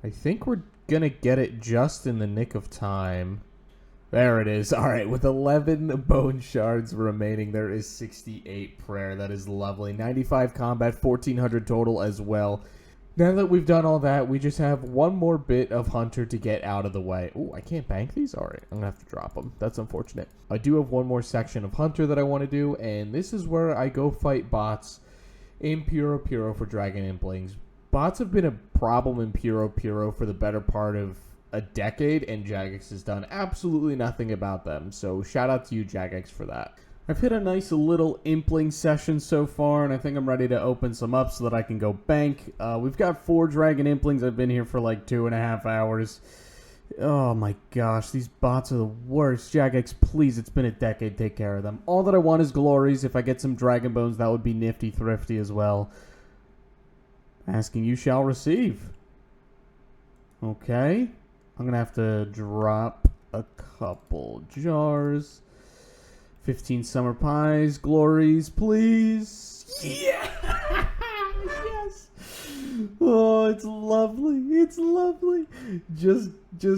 I think we're gonna get it just in the nick of time. There it is. All right, with 11 bone shards remaining, there is 68 prayer. That is lovely. 95 combat, 1400 total as well. Now that we've done all that, we just have one more bit of hunter to get out of the way. Oh, I can't bank these? All right, I'm going to have to drop them. That's unfortunate. I do have one more section of hunter that I want to do, and this is where I go fight bots in Puro for Dragon Implings. Bots have been a problem in Puro for the better part of a decade, and Jagex has done absolutely nothing about them. So shout out to you, Jagex, for that. I've hit a nice little Impling session so far, and I think I'm ready to open some up so that I can go bank. We've got 4 Dragon Implings. I've been here for like 2.5 hours. Oh my gosh, these bots are the worst. Jagex, please, it's been a decade. Take care of them. All that I want is glories. If I get some Dragon Bones, that would be nifty thrifty as well. Asking you shall receive. Okay. I'm going to have to drop a couple jars. 15 summer pies, glories, please. Yeah! Yes! Oh, it's lovely. It's lovely. Just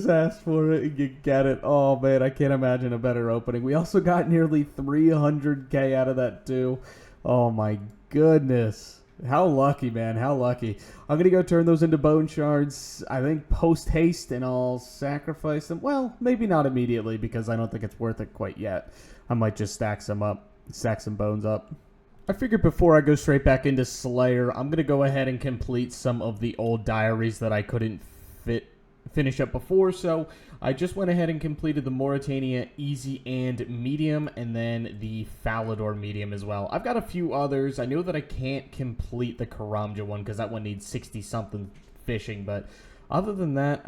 ask for it and you get it. Oh, man, I can't imagine a better opening. We also got nearly 300k out of that, too. Oh, my goodness. How lucky, man. How lucky. I'm going to go turn those into bone shards, I think, post-haste, and I'll sacrifice them. Well, maybe not immediately because I don't think it's worth it quite yet. I might just stack some bones up. I figured before I go straight back into Slayer, I'm going to go ahead and complete some of the old diaries that I couldn't finish up before. So I just went ahead and completed the Morytania Easy and Medium, and then the Falador Medium as well. I've got a few others. I know that I can't complete the Karamja one because that one needs 60-something fishing, but other than that,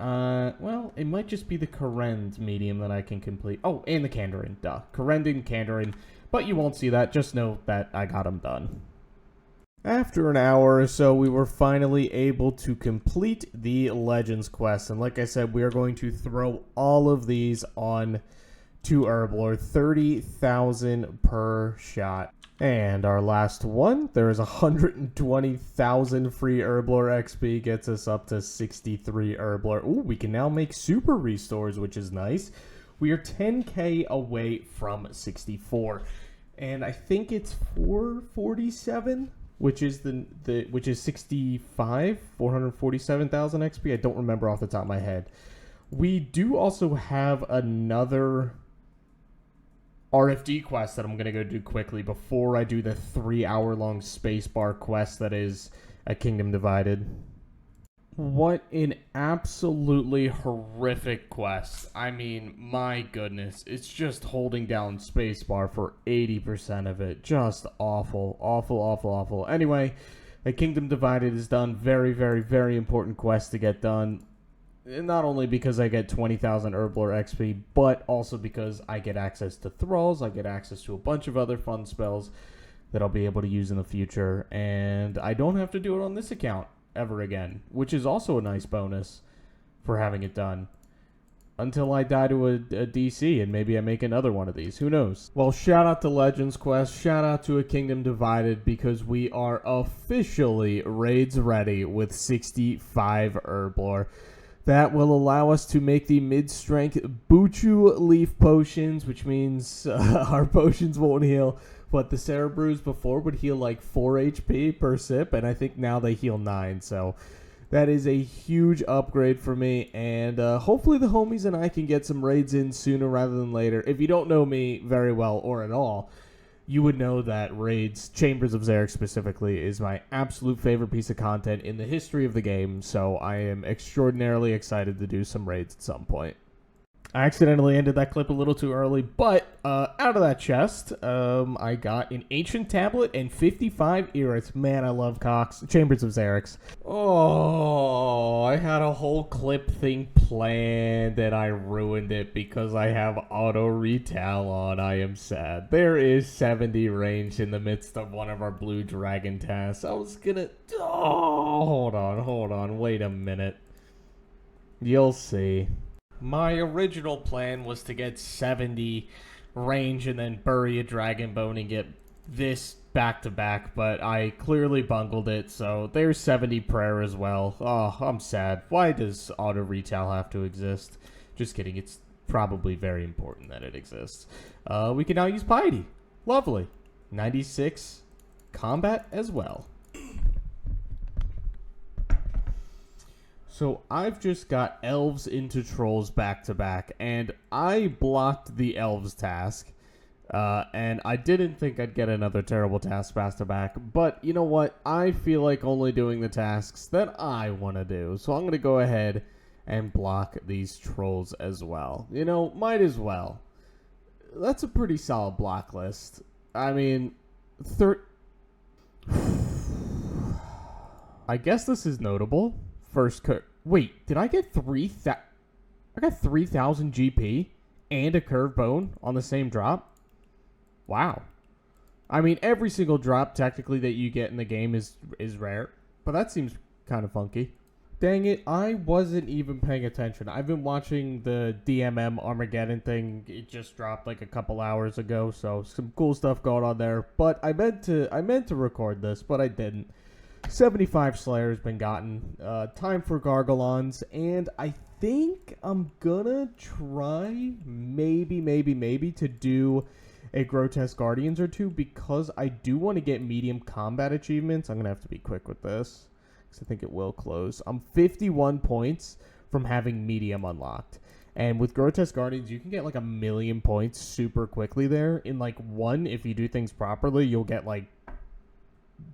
well, it might just be the Karend medium that I can complete. Oh, and the Kandarin, duh. Karend and Kandarin, but you won't see that. Just know that I got them done. After an hour or so, we were finally able to complete the Legends quest. And like I said, we are going to throw all of these on to Herblord. 30,000 per shot. And our last one, there is 120,000 free Herblore XP, gets us up to 63 Herblore. Ooh, we can now make super restores, which is nice. We are 10k away from 64. And I think it's 447, which is which is 65, 447,000 XP. I don't remember off the top of my head. We do also have another RFD quest that I'm going to go do quickly before I do the 3-hour-long spacebar quest that is a Kingdom Divided. What an absolutely horrific quest. I mean, my goodness. It's just holding down spacebar for 80% of it. Just awful, awful, awful, awful. Anyway, a Kingdom Divided is done. Very, very, very important quest to get done. Not only because I get 20,000 Herblore XP, but also because I get access to Thralls, I get access to a bunch of other fun spells that I'll be able to use in the future, and I don't have to do it on this account ever again, which is also a nice bonus for having it done. Until I die to a DC, and maybe I make another one of these. Who knows? Well, shout out to Legends Quest, shout out to A Kingdom Divided, because we are officially raids ready with 65 Herblore. That will allow us to make the mid-strength Buchu Leaf Potions, which means our potions won't heal. But the Cerebrews before would heal like 4 HP per sip, and I think now they heal 9. So that is a huge upgrade for me, and hopefully the homies and I can get some raids in sooner rather than later. If you don't know me very well or at all, you would know that raids, Chambers of Xeric specifically, is my absolute favorite piece of content in the history of the game, so I am extraordinarily excited to do some raids at some point. I accidentally ended that clip a little too early, but out of that chest, I got an Ancient Tablet and 55 Earrets. Man, I love Cox. Chambers of Xerix. Oh, I had a whole clip thing planned, and I ruined it because I have auto retail on. I am sad. There is 70 range in the midst of one of our blue dragon tasks. I was gonna... Oh, hold on. Wait a minute. You'll see. My original plan was to get 70 range and then bury a dragon bone and get this back-to-back, but I clearly bungled it, so there's 70 prayer as well. Oh, I'm sad. Why does auto-retail have to exist? Just kidding. It's probably very important that it exists. We can now use piety. Lovely. 96 combat as well. So I've just got elves into trolls back-to-back, and I blocked the elves task. And I didn't think I'd get another terrible task back-to-back, but you know what? I feel like only doing the tasks that I want to do, so I'm going to go ahead and block these trolls as well. You know, might as well. That's a pretty solid block list. I mean, I guess this is notable. Wait, did I get 3,000? I got 3,000 GP and a curved bone on the same drop? Wow. I mean, every single drop technically that you get in the game is rare, but that seems kind of funky. Dang it, I wasn't even paying attention. I've been watching the DMM Armageddon thing. It just dropped like a couple hours ago, so some cool stuff going on there. But I meant to record this, but I didn't. 75 Slayer's been gotten. Time for Gargalons, and I think I'm gonna try maybe to do a Grotesque Guardians or two, because I do want to get medium combat achievements. I'm going to have to be quick with this, because I think it will close. I'm 51 points from having medium unlocked. And with Grotesque Guardians, you can get like 1,000,000 points super quickly there. In like one, if you do things properly, you'll get like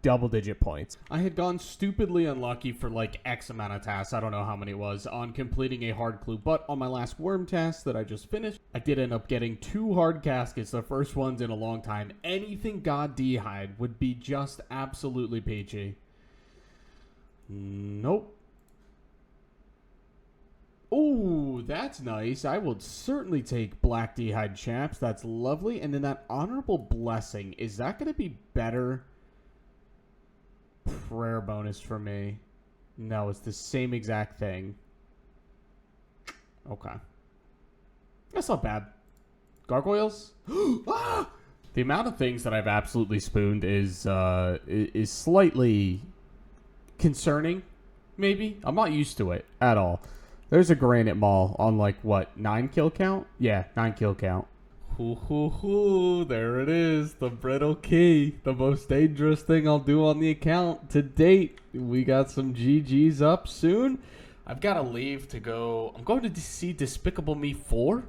double-digit points. I had gone stupidly unlucky for like X amount of tasks, I don't know how many it was, on completing a hard clue, but on my last worm task that I just finished, I did end up getting 2 hard caskets, the first ones in a long time. Anything God D-hide would be just absolutely peachy. Nope. Oh, that's nice. I would certainly take Black D-hide chaps. That's lovely. And then that Honorable Blessing, is that going to be better? Prayer bonus for me. No, it's the same exact thing. Okay. That's not bad. Gargoyles? Ah! The amount of things that I've absolutely spooned is slightly concerning, maybe. I'm not used to it at all. There's a granite maul on like, what, 9 kill count? Yeah, 9 kill count. There it is, the brittle key, the most dangerous thing I'll do on the account to date. We got some GGs up soon. I've got to leave to go. I'm going to see Despicable Me 4.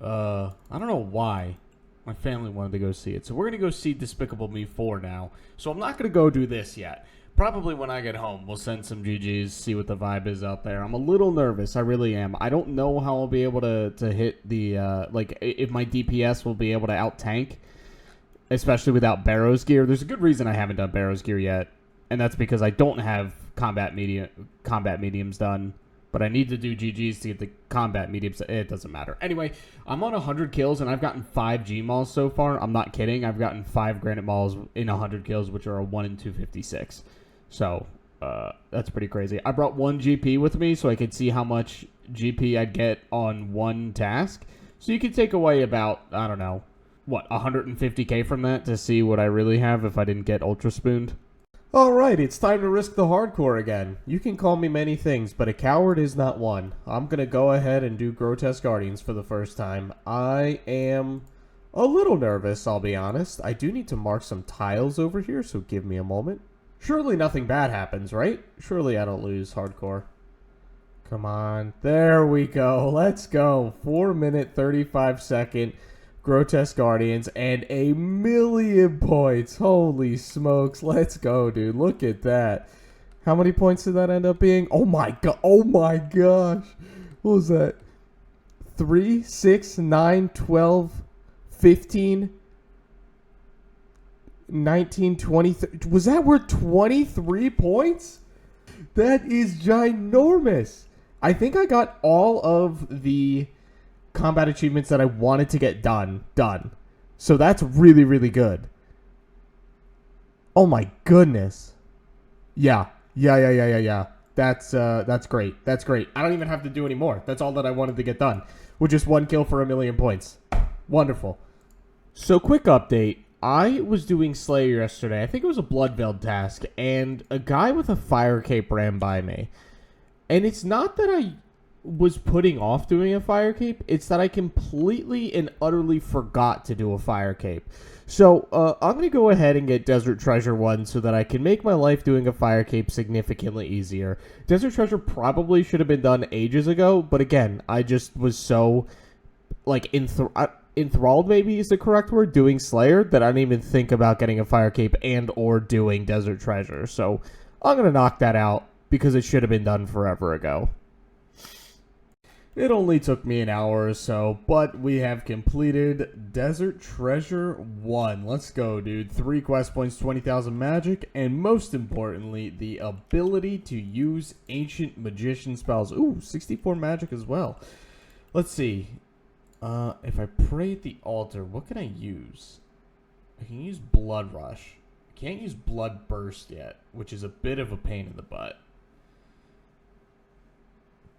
I don't know why. My family wanted to go see it, so we're going to go see Despicable Me 4 now. So I'm not going to go do this yet. Probably when I get home, we'll send some GGs, see what the vibe is out there. I'm a little nervous. I really am. I don't know how I'll be able to hit the, if my DPS will be able to out-tank, especially without Barrows gear. There's a good reason I haven't done Barrows gear yet, and that's because I don't have combat mediums done. But I need to do GGs to get the combat mediums. It doesn't matter. Anyway, I'm on 100 kills, and I've gotten 5 G-Mauls so far. I'm not kidding. I've gotten 5 Granite Mauls in 100 kills, which are a 1 in 256. So, that's pretty crazy. I brought 1 GP with me so I could see how much GP I'd get on one task. So you could take away about, I don't know, what, 150k from that to see what I really have if I didn't get Ultra Spooned. Alright, it's time to risk the hardcore again. You can call me many things, but a coward is not one. I'm gonna go ahead and do Grotesque Guardians for the first time. I am a little nervous, I'll be honest. I do need to mark some tiles over here, so give me a moment. Surely nothing bad happens, right? Surely I don't lose hardcore. Come on. There we go. Let's go. 4-minute, 35-second Grotesque Guardians and 1,000,000 points. Holy smokes. Let's go, dude. Look at that. How many points did that end up being? Oh my god. Oh my gosh. What was that? 3, 6, 9, 12, 15... 19, 20, was that worth 23 points? That is ginormous. I think I got all of the combat achievements that I wanted to get done. So that's really, really good. Oh my goodness. Yeah. That's great. That's great. I don't even have to do any more. That's all that I wanted to get done, with just 1 kill for 1,000,000 points. Wonderful. So quick update. I was doing Slayer yesterday. I think it was a Bloodveiled task, and a guy with a fire cape ran by me. And it's not that I was putting off doing a fire cape, it's that I completely and utterly forgot to do a fire cape. So I'm going to go ahead and get Desert Treasure 1 so that I can make my life doing a fire cape significantly easier. Desert Treasure probably should have been done ages ago, but again, I just was so, like, enthralled maybe is the correct word, doing Slayer, that I didn't even think about getting a fire cape and or doing Desert Treasure. So I'm going to knock that out because it should have been done forever ago. It only took me an hour or so, but we have completed Desert Treasure 1. Let's go, dude. 3 quest points, 20,000 magic, and most importantly, the ability to use ancient magician spells. Ooh, 64 magic as well. Let's see. If I pray at the altar, what can I use? I can use Blood Rush. I can't use Blood Burst yet, which is a bit of a pain in the butt.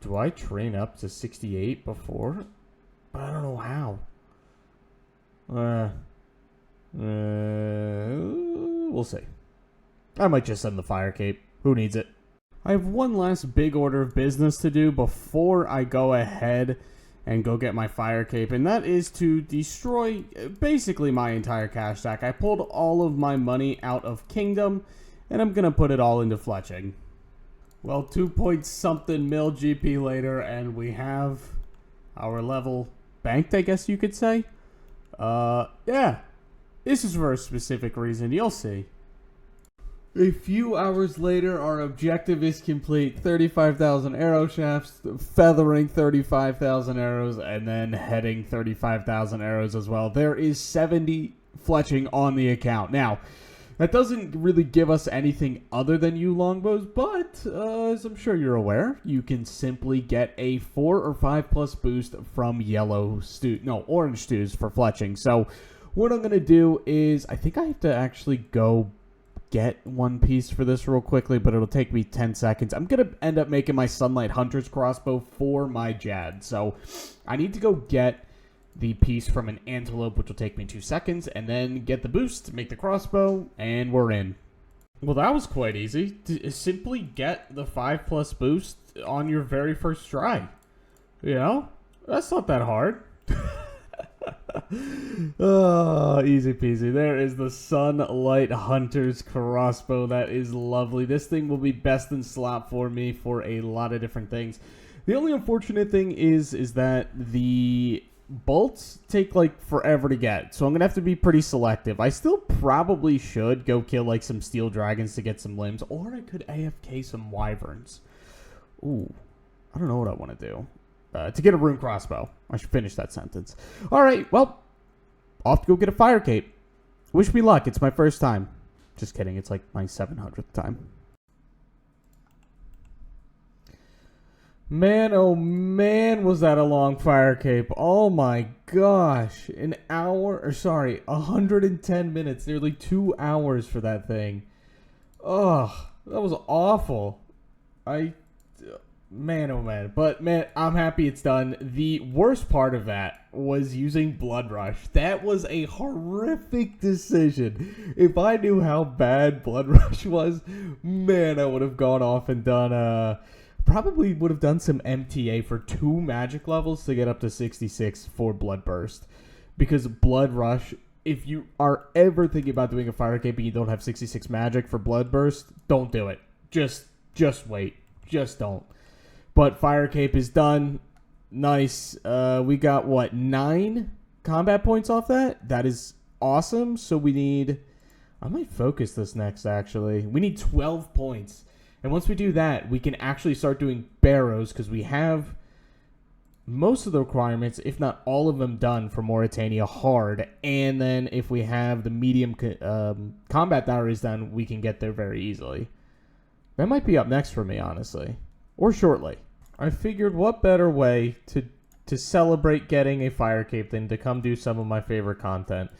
Do I train up to 68 before? But I don't know how. We'll see. I might just send the fire cape. Who needs it? I have one last big order of business to do before I go ahead and go get my fire cape, and that is to destroy basically my entire cash stack. I pulled all of my money out of Kingdom, and I'm going to put it all into Fletching. Well, 2-point-something mil GP later, and we have our level banked, I guess you could say. Yeah. This is for a specific reason. You'll see. A few hours later, our objective is complete. 35,000 arrow shafts, feathering 35,000 arrows, and then heading 35,000 arrows as well. There is 70 fletching on the account. Now, that doesn't really give us anything other than you longbows, but as I'm sure you're aware, you can simply get a 4 or 5 plus boost from orange stews for fletching. So what I'm going to do is, I think I have to actually go get one piece for this real quickly, but it'll take me 10 seconds. I'm going to end up making my Sunlight Hunter's crossbow for my Jad. So I need to go get the piece from an antelope, which will take me 2 seconds, and then get the boost, make the crossbow, and we're in. Well, that was quite easy. Simply get the 5 plus boost on your very first try. You know? That's not that hard. Oh, easy peasy. There is the Sunlight Hunter's crossbow. That is lovely. This thing will be best in slot for me for a lot of different things. The only unfortunate thing is that the bolts take like forever to get, so I'm gonna have to be pretty selective. I still probably should go kill like some steel dragons to get some limbs, or I could AFK some wyverns. Ooh, I don't know what I want to do. To get a rune crossbow. I should finish that sentence. Alright, well, off to go get a fire cape. Wish me luck, it's my first time. Just kidding, it's like my 700th time. Man, oh man, was that a long fire cape. Oh my gosh. 110 minutes, nearly 2 hours for that thing. Ugh, that was awful. Man, oh man. But man, I'm happy it's done. The worst part of that was using Blood Rush. That was a horrific decision. If I knew how bad Blood Rush was, man, I would have gone off and done, probably would have done some MTA for 2 magic levels to get up to 66 for Blood Burst. Because Blood Rush, if you are ever thinking about doing a fire cape and you don't have 66 magic for Blood Burst, don't do it. Just wait. Just don't. But fire cape is done. Nice. We got, what, 9 combat points off that? That is awesome. So we need... I might focus this next, actually. We need 12 points. And once we do that, we can actually start doing Barrows, because we have most of the requirements, if not all of them, done for Morytania hard. And then if we have the medium combat diaries done, we can get there very easily. That might be up next for me, honestly. Or shortly. I figured what better way to celebrate getting a fire cape than to come do some of my favorite content.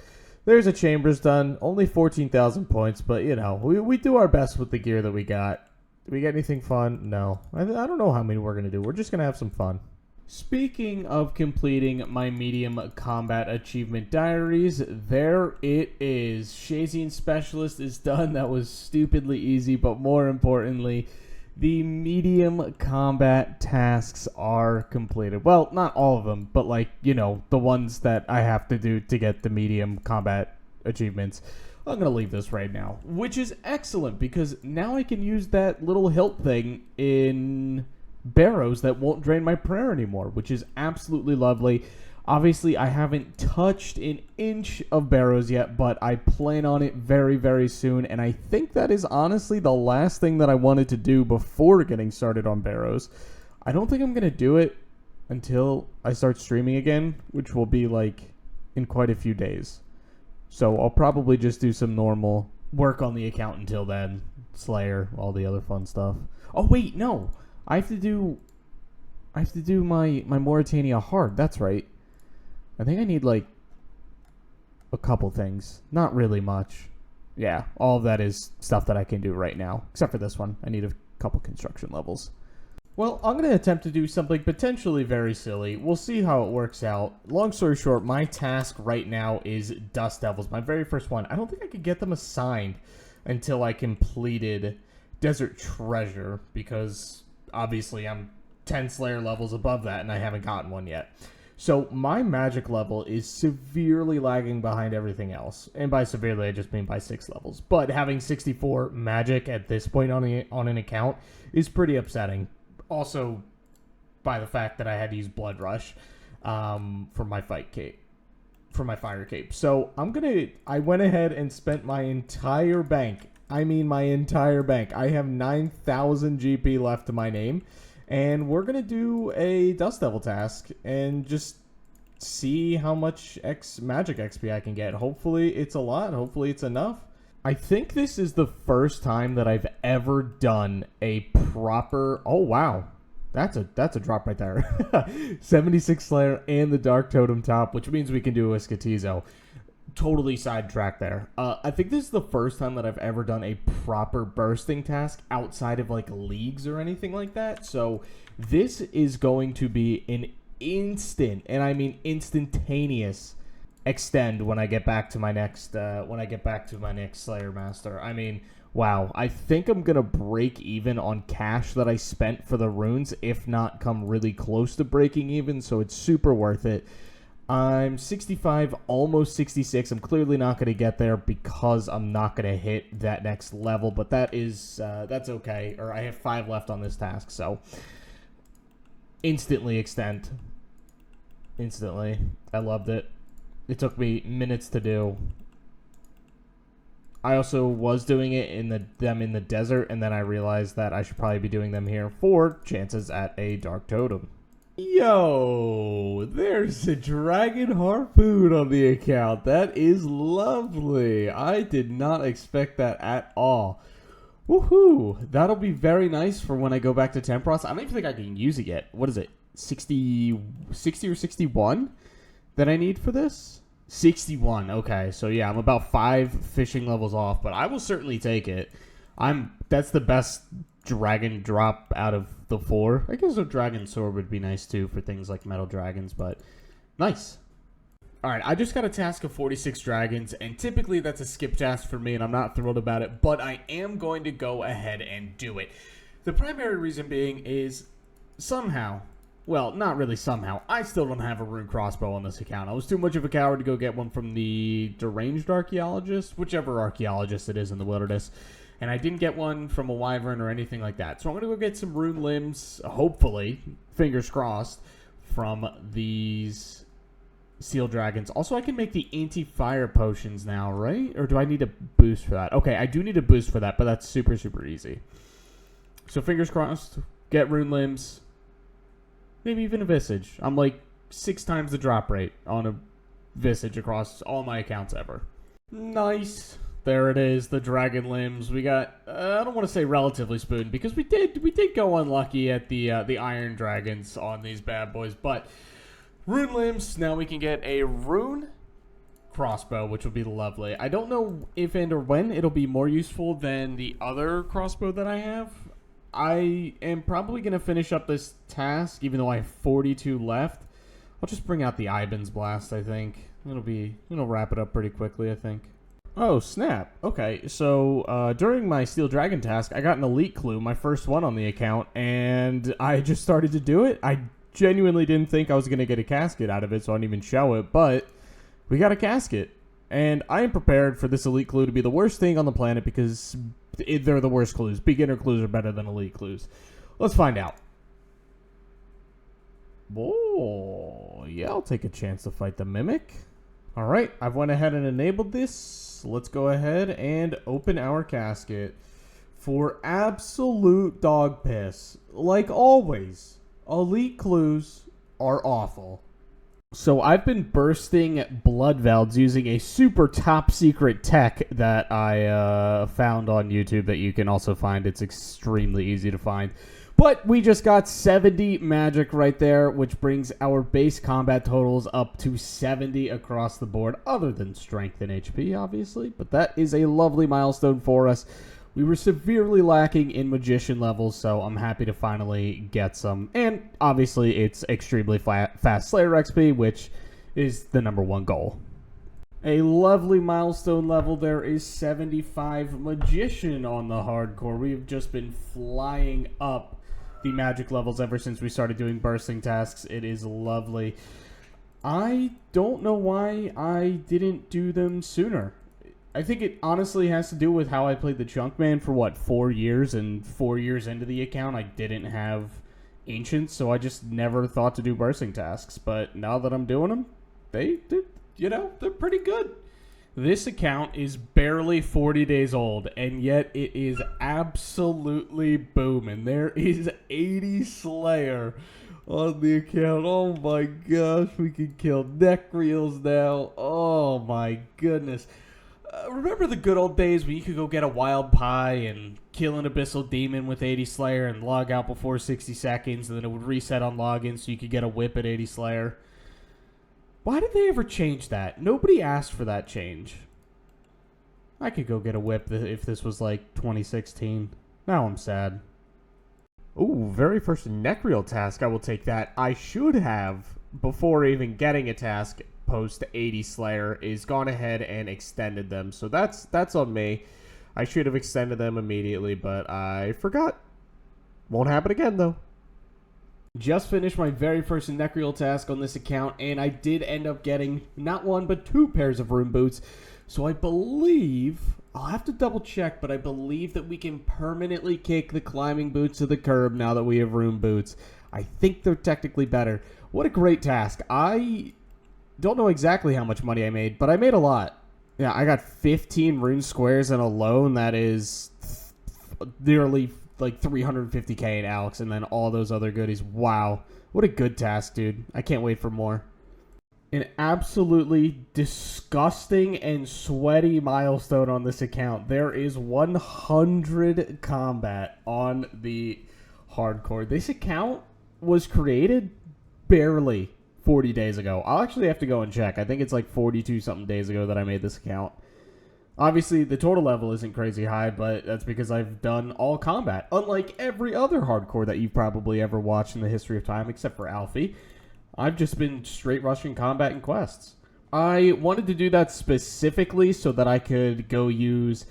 There's a chambers done, only 14,000 points, but you know, we do our best with the gear that we got. Did we get anything fun? No. I don't know how many we're going to do. We're just going to have some fun. Speaking of completing my medium combat achievement diaries, there it is. Shazian Specialist is done. That was stupidly easy, but more importantly, the medium combat tasks are completed. Well, not all of them, but like, you know, the ones that I have to do to get the medium combat achievements. I'm going to leave this right now, which is excellent because now I can use that little hilt thing in Barrows that won't drain my prayer anymore, which is absolutely lovely. Obviously, I haven't touched an inch of Barrows yet, but I plan on it very, very soon, and I think that is honestly the last thing that I wanted to do before getting started on Barrows. I don't think I'm going to do it until I start streaming again, which will be like in quite a few days. So I'll probably just do some normal work on the account until then. Slayer, all the other fun stuff. Oh, wait, no. I have to do my Morytania hard. That's right. I think I need like a couple things. Not really much. Yeah, all of that is stuff that I can do right now. Except for this one. I need a couple construction levels. Well, I'm going to attempt to do something potentially very silly. We'll see how it works out. Long story short, my task right now is Dust Devils. My very first one. I don't think I could get them assigned until I completed Desert Treasure because obviously I'm 10 Slayer levels above that and I haven't gotten one yet. So my magic level is severely lagging behind everything else. And by severely, I just mean by 6 levels. But having 64 magic at this point on an account is pretty upsetting. Also, by the fact that I had to use Blood Rush for my fight cape, for my fire cape. So I went ahead and spent my entire bank. I mean my entire bank. I have 9,000 GP left to my name. And we're going to do a Dust Devil task and just see how much magic XP I can get. Hopefully it's a lot. Hopefully it's enough. I think this is the first time that I've ever done a proper... Oh, wow. That's a drop right there. 76 Slayer and the Dark Totem top, which means we can do a Skotizo. Totally sidetracked there. I think this is the first time that I've ever done a proper bursting task outside of like leagues or anything like that. So this is going to be an instant, and I mean instantaneous, extend when I get back to my next Slayer Master. I mean, wow. I think I'm gonna break even on cash that I spent for the runes, if not come really close to breaking even. So it's super worth it. I'm 65, almost 66. I'm clearly not going to get there because I'm not going to hit that next level, but that's okay. Or I have 5 left on this task, so instantly extend. Instantly. I loved it. It took me minutes to do. I also was doing it in the desert, and then I realized that I should probably be doing them here for chances at a Dark Totem. Yo, there's a dragon harpoon on the account. That is lovely. I did not expect that at all. Woohoo! That'll be very nice for when I go back to Tempros. I don't even think I can use it yet. What is it? 60 or 61 that I need for this? 61. Okay, so yeah, I'm about 5 fishing levels off, but I will certainly take it. That's the best dragon drop out of the 4. I guess a dragon sword would be nice too for things like metal dragons, but nice. Alright, I just got a task of 46 dragons, and typically that's a skip task for me, and I'm not thrilled about it, but I am going to go ahead and do it. The primary reason being is somehow, well, not really somehow, I still don't have a rune crossbow on this account. I was too much of a coward to go get one from the deranged archaeologist, whichever archaeologist it is in the wilderness. And I didn't get one from a wyvern or anything like that. So I'm going to go get some rune limbs, hopefully, fingers crossed, from these seal dragons. Also, I can make the anti-fire potions now, right? Or do I need a boost for that? Okay, I do need a boost for that, but that's super, super easy. So fingers crossed, get rune limbs, maybe even a visage. I'm like 6 times the drop rate on a visage across all my accounts ever. Nice. There it is, the dragon limbs. We got, I don't want to say relatively spoon, because we did go unlucky at the iron dragons on these bad boys, but rune limbs, now we can get a rune crossbow, which will be lovely. I don't know if and or when it'll be more useful than the other crossbow that I have. I am probably going to finish up this task, even though I have 42 left. I'll just bring out the Iban's Blast, I think. It'll wrap it up pretty quickly, I think. Oh, snap. Okay, so during my Steel Dragon task, I got an Elite Clue, my first one on the account, and I just started to do it. I genuinely didn't think I was going to get a casket out of it, so I didn't even show it, but we got a casket. And I am prepared for this Elite Clue to be the worst thing on the planet because they're the worst clues. Beginner clues are better than Elite clues. Let's find out. Oh, yeah, I'll take a chance to fight the Mimic. All right, I've went ahead and enabled this. Let's go ahead and open our casket for absolute dog piss. Like always, Elite clues are awful. So I've been bursting blood velds using a super top secret tech that I found on YouTube that you can also find. It's extremely easy to find. But we just got 70 magic right there, which brings our base combat totals up to 70 across the board, other than strength and HP, obviously. But that is a lovely milestone for us. We were severely lacking in magician levels, so I'm happy to finally get some. And obviously, it's extremely fast Slayer XP, which is the #1 goal. A lovely milestone level. There is 75 magician on the hardcore. We've just been flying up the magic levels ever since we started doing bursting tasks. It is lovely. I don't know why I didn't do them sooner. I think it honestly has to do with how I played the Chunkman for, 4 years, and 4 years into the account, I didn't have Ancients, so I just never thought to do bursting tasks. But now that I'm doing them, they're pretty good. This account is barely 40 days old, and yet it is absolutely booming. There is 80 Slayer on the account. Oh my gosh, we can kill neck reels now. Oh my goodness. Remember the good old days when you could go get a wild pie and kill an Abyssal demon with 80 Slayer and log out before 60 seconds, and then it would reset on login so you could get a whip at 80 Slayer? Why did they ever change that? Nobody asked for that change. I could go get a whip if this was like 2016. Now I'm sad. Ooh, very first Necreel task. I will take that. I should have, before even getting a task post 80 Slayer, is gone ahead and extended them. So that's on me. I should have extended them immediately, but I forgot. Won't happen again, though. Just finished my very first Necreel task on this account, and I did end up getting not one, but 2 pairs of Rune boots. So I believe, I'll have to double check, but I believe that we can permanently kick the climbing boots to the curb now that we have Rune boots. I think they're technically better. What a great task. I don't know exactly how much money I made, but I made a lot. Yeah, I got 15 Rune squares in a loan. That is nearly like 350k in Alex, and then all those other goodies. Wow, what a good task, dude. I can't wait for more. An absolutely disgusting and sweaty milestone on this account. There is 100 combat on the hardcore. This account was created barely 40 days ago. I'll actually have to go and check. I think it's like 42 something days ago that I made this account. Obviously, the total level isn't crazy high, but that's because I've done all combat. Unlike every other hardcore that you've probably ever watched in the history of time, except for Alfie, I've just been straight rushing combat and quests. I wanted to do that specifically so that I could go use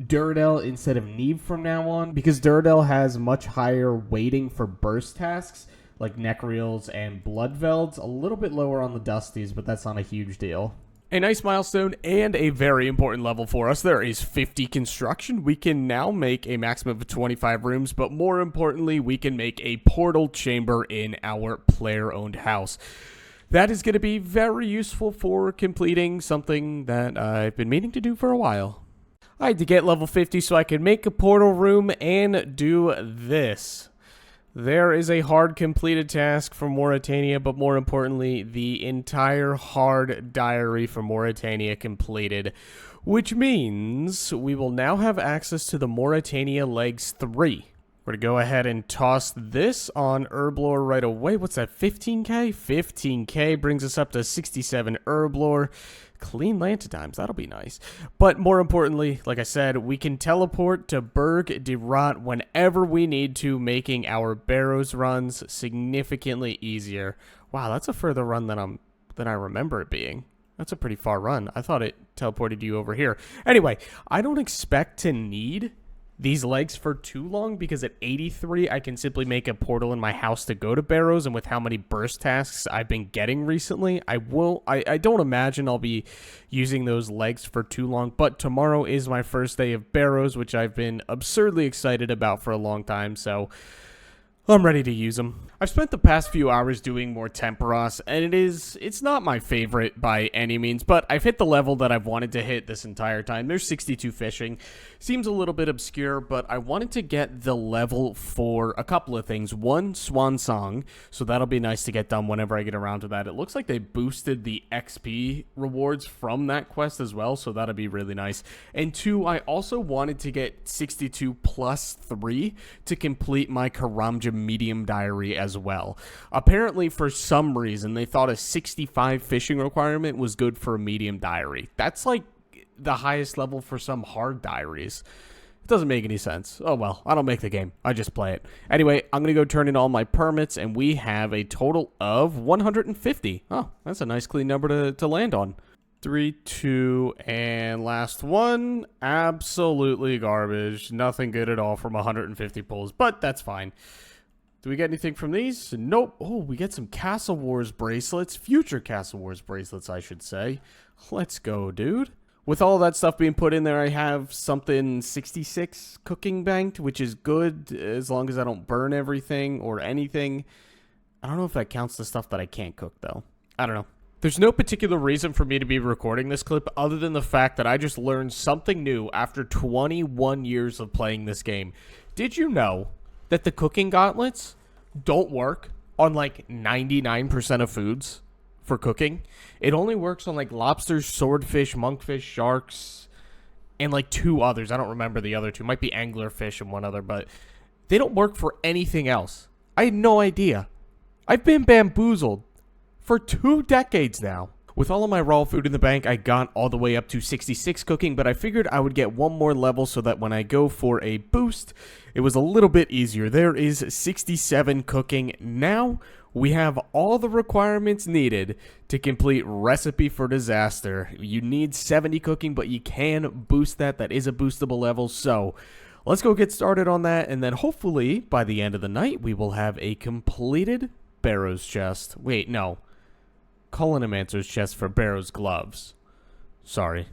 Duradel instead of Neve from now on, because Duradel has much higher weighting for burst tasks, like Necreals and Bloodvelds, a little bit lower on the Dusties, but that's not a huge deal. A nice milestone and a very important level for us. There is 50 construction. We can now make a maximum of 25 rooms, but more importantly, we can make a portal chamber in our player-owned house. That is going to be very useful for completing something that I've been meaning to do for a while. I had to get level 50 so I could make a portal room and do this. There is a hard completed task for Morytania, but more importantly, the entire hard diary for Morytania completed, which means we will now have access to the Morytania Legs 3, We're going to go ahead and toss this on Herblore right away. What's that, 15k? 15k brings us up to 67 Herblore. Clean Lanta times, that'll be nice. But more importantly, like I said, we can teleport to Berg de Rot whenever we need to, making our Barrows runs significantly easier. Wow, that's a further run than I remember it being. That's a pretty far run. I thought it teleported you over here. Anyway, I don't expect to need these legs for too long, because at 83 I can simply make a portal in my house to go to Barrows, and with how many burst tasks I've been getting recently, I don't imagine I'll be using those legs for too long. But tomorrow is my first day of Barrows, which I've been absurdly excited about for a long time, so I'm ready to use them. I've spent the past few hours doing more Temperos, and it's not my favorite by any means, but I've hit the level that I've wanted to hit this entire time. There's 62 fishing. Seems a little bit obscure, but I wanted to get the level for a couple of things. One, Swan Song, so that'll be nice to get done whenever I get around to that. It looks like they boosted the XP rewards from that quest as well, so that'll be really nice. And two, I also wanted to get 62 plus 3 to complete my Karamja medium diary as well. Apparently, for some reason, they thought a 65 fishing requirement was good for a medium diary. That's like the highest level for some hard diaries. It doesn't make any sense. Oh well, I don't make the game. I just play it. Anyway, I'm going to go turn in all my permits, and we have a total of 150. Oh, that's a nice clean number to land on. 3, 2, and last one. Absolutely garbage. Nothing good at all from 150 pulls, but that's fine. Do we get anything from these? Nope. Oh, we get some Castle Wars bracelets. Future Castle Wars bracelets, I should say. Let's go, dude. With all that stuff being put in there, I have something 66 cooking banked, which is good as long as I don't burn everything or anything. I don't know if that counts the stuff that I can't cook, though. I don't know. There's no particular reason for me to be recording this clip other than the fact that I just learned something new after 21 years of playing this game. Did you know that the cooking gauntlets don't work on like 99% of foods for cooking? It only works on like lobsters, swordfish, monkfish, sharks, and like 2 others. I don't remember the other 2. Might be anglerfish and one other, but they don't work for anything else. I had no idea. I've been bamboozled for 2 decades now. With all of my raw food in the bank, I got all the way up to 66 cooking, but I figured I would get one more level so that when I go for a boost, it was a little bit easier. There is 67 cooking. Now we have all the requirements needed to complete Recipe for Disaster. You need 70 cooking, but you can boost that. That is a boostable level, so let's go get started on that, and then hopefully by the end of the night, we will have a completed Barrows chest. Wait, no. Colonimancer's chest for Barrows gloves. Sorry.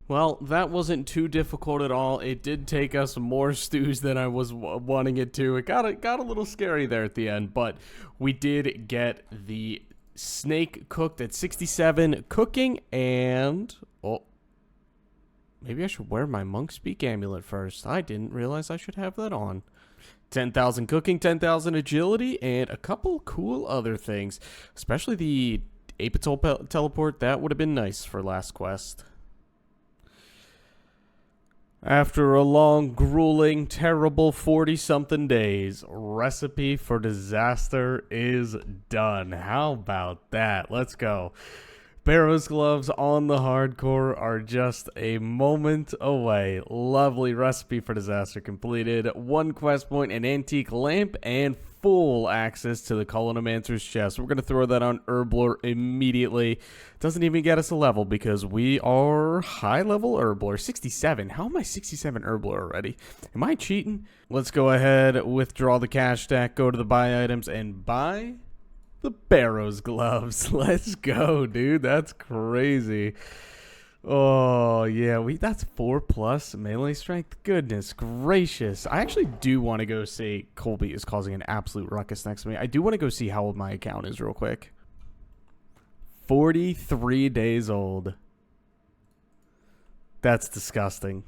Well, that wasn't too difficult at all. It did take us more stews than I was wanting it to. It got a little scary there at the end, but we did get the snake cooked at 67 cooking, and oh, maybe I should wear my Monk Speak amulet first. I didn't realize I should have that on. 10,000 cooking, 10,000 agility, and a couple cool other things, especially the Abyssal teleport. That would have been nice for last quest. After a long, grueling, terrible 40-something days, Recipe for Disaster is done. How about that? Let's go. Barrows gloves on the hardcore are just a moment away. Lovely Recipe for Disaster completed. 1 quest point, an antique lamp, and full access to the Colonimancer's chest. We're going to throw that on Herblore immediately. Doesn't even get us a level because we are high level Herblore. 67. How am I 67 Herblore already? Am I cheating? Let's go ahead, withdraw the cash stack, go to the buy items, and buy the Barrows gloves. Let's go, dude. That's crazy. Oh, yeah. That's 4+ melee strength. Goodness gracious. I actually do want to go see... Colby is causing an absolute ruckus next to me. I do want to go see how old my account is real quick. 43 days old. That's disgusting.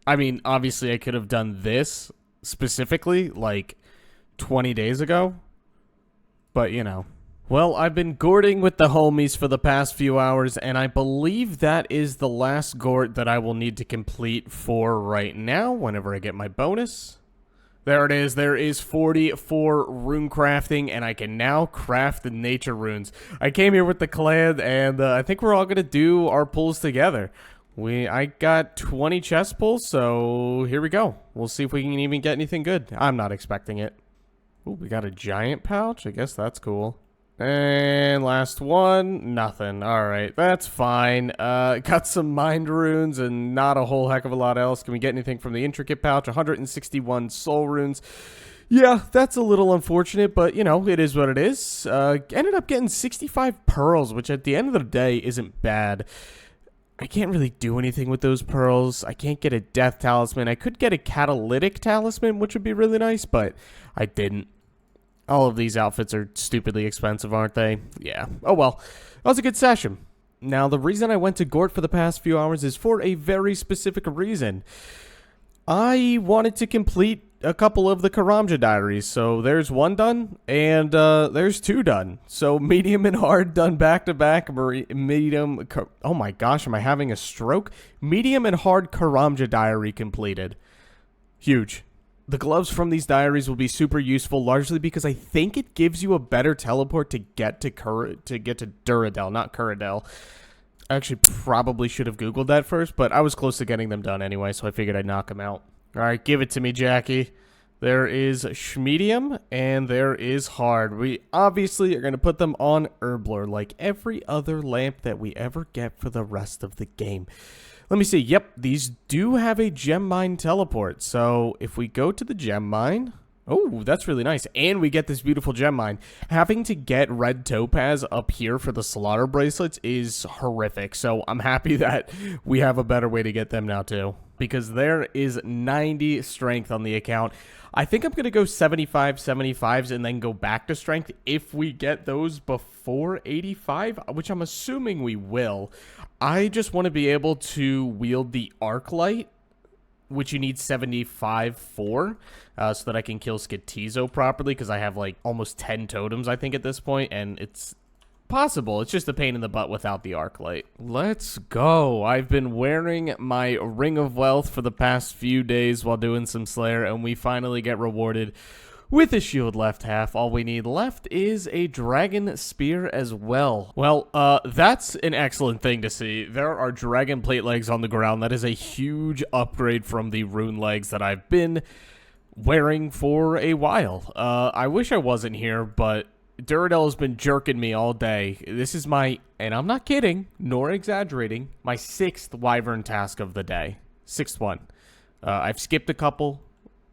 I mean, obviously I could have done this specifically like 20 days ago. But, you know. Well, I've been gourting with the homies for the past few hours, and I believe that is the last gort that I will need to complete for right now, whenever I get my bonus. There it is. There is 44 rune crafting, and I can now craft the nature runes. I came here with the clan, and I think we're all going to do our pulls together. I got 20 chest pulls, so here we go. We'll see if we can even get anything good. I'm not expecting it. Ooh, we got a giant pouch. I guess that's cool. And last one, nothing. Alright, that's fine. Got some mind runes and not a whole heck of a lot else. Can we get anything from the intricate pouch? 161 soul runes. Yeah, that's a little unfortunate, but, you know, it is what it is. Ended up getting 65 pearls, which at the end of the day isn't bad. I can't really do anything with those pearls. I can't get a death talisman. I could get a catalytic talisman, which would be really nice, but I didn't. All of these outfits are stupidly expensive, aren't they? Yeah. Oh well. That was a good session. Now, the reason I went to Gort for the past few hours is for a very specific reason. I wanted to complete a couple of the Karamja diaries. So there's one done, and there's two done. So medium and hard done back to back. Medium. Oh my gosh, am I having a stroke? Medium and hard Karamja diary completed. Huge. The gloves from these diaries will be super useful, largely because I think it gives you a better teleport to get to Duradel, not Curadel. I actually probably should have Googled that first, but I was close to getting them done anyway, so I figured I'd knock them out. All right, give it to me, Jackie. There is medium and there is hard. We obviously are going to put them on Herblore, like every other lamp that we ever get for the rest of the game. Let me see. Yep, these do have a gem mine teleport. So if we go to the gem mine, oh, that's really nice. And we get this beautiful gem mine. Having to get red topaz up here for the slaughter bracelets is horrific. So I'm happy that we have a better way to get them now too, because there is 90 strength on the account. I think I'm going to go 75s and then go back to strength if we get those before 85, which I'm assuming we will. I just want to be able to wield the arc light, which you need 75 for, so that I can kill Skotizo properly, because I have like almost 10 totems, I think, at this point, and it's possible. It's just a pain in the butt without the arc light. Let's go. I've been wearing my Ring of Wealth for the past few days while doing some Slayer, and we finally get rewarded with a shield left half. All we need left is a dragon spear as well. Well, that's an excellent thing to see. There are dragon plate legs on the ground. That is a huge upgrade from the rune legs that I've been wearing for a while. I wish I wasn't here, but Duradel has been jerking me all day. This is my, and I'm not kidding, nor exaggerating, my 6th wyvern task of the day. 6th one. I've skipped a couple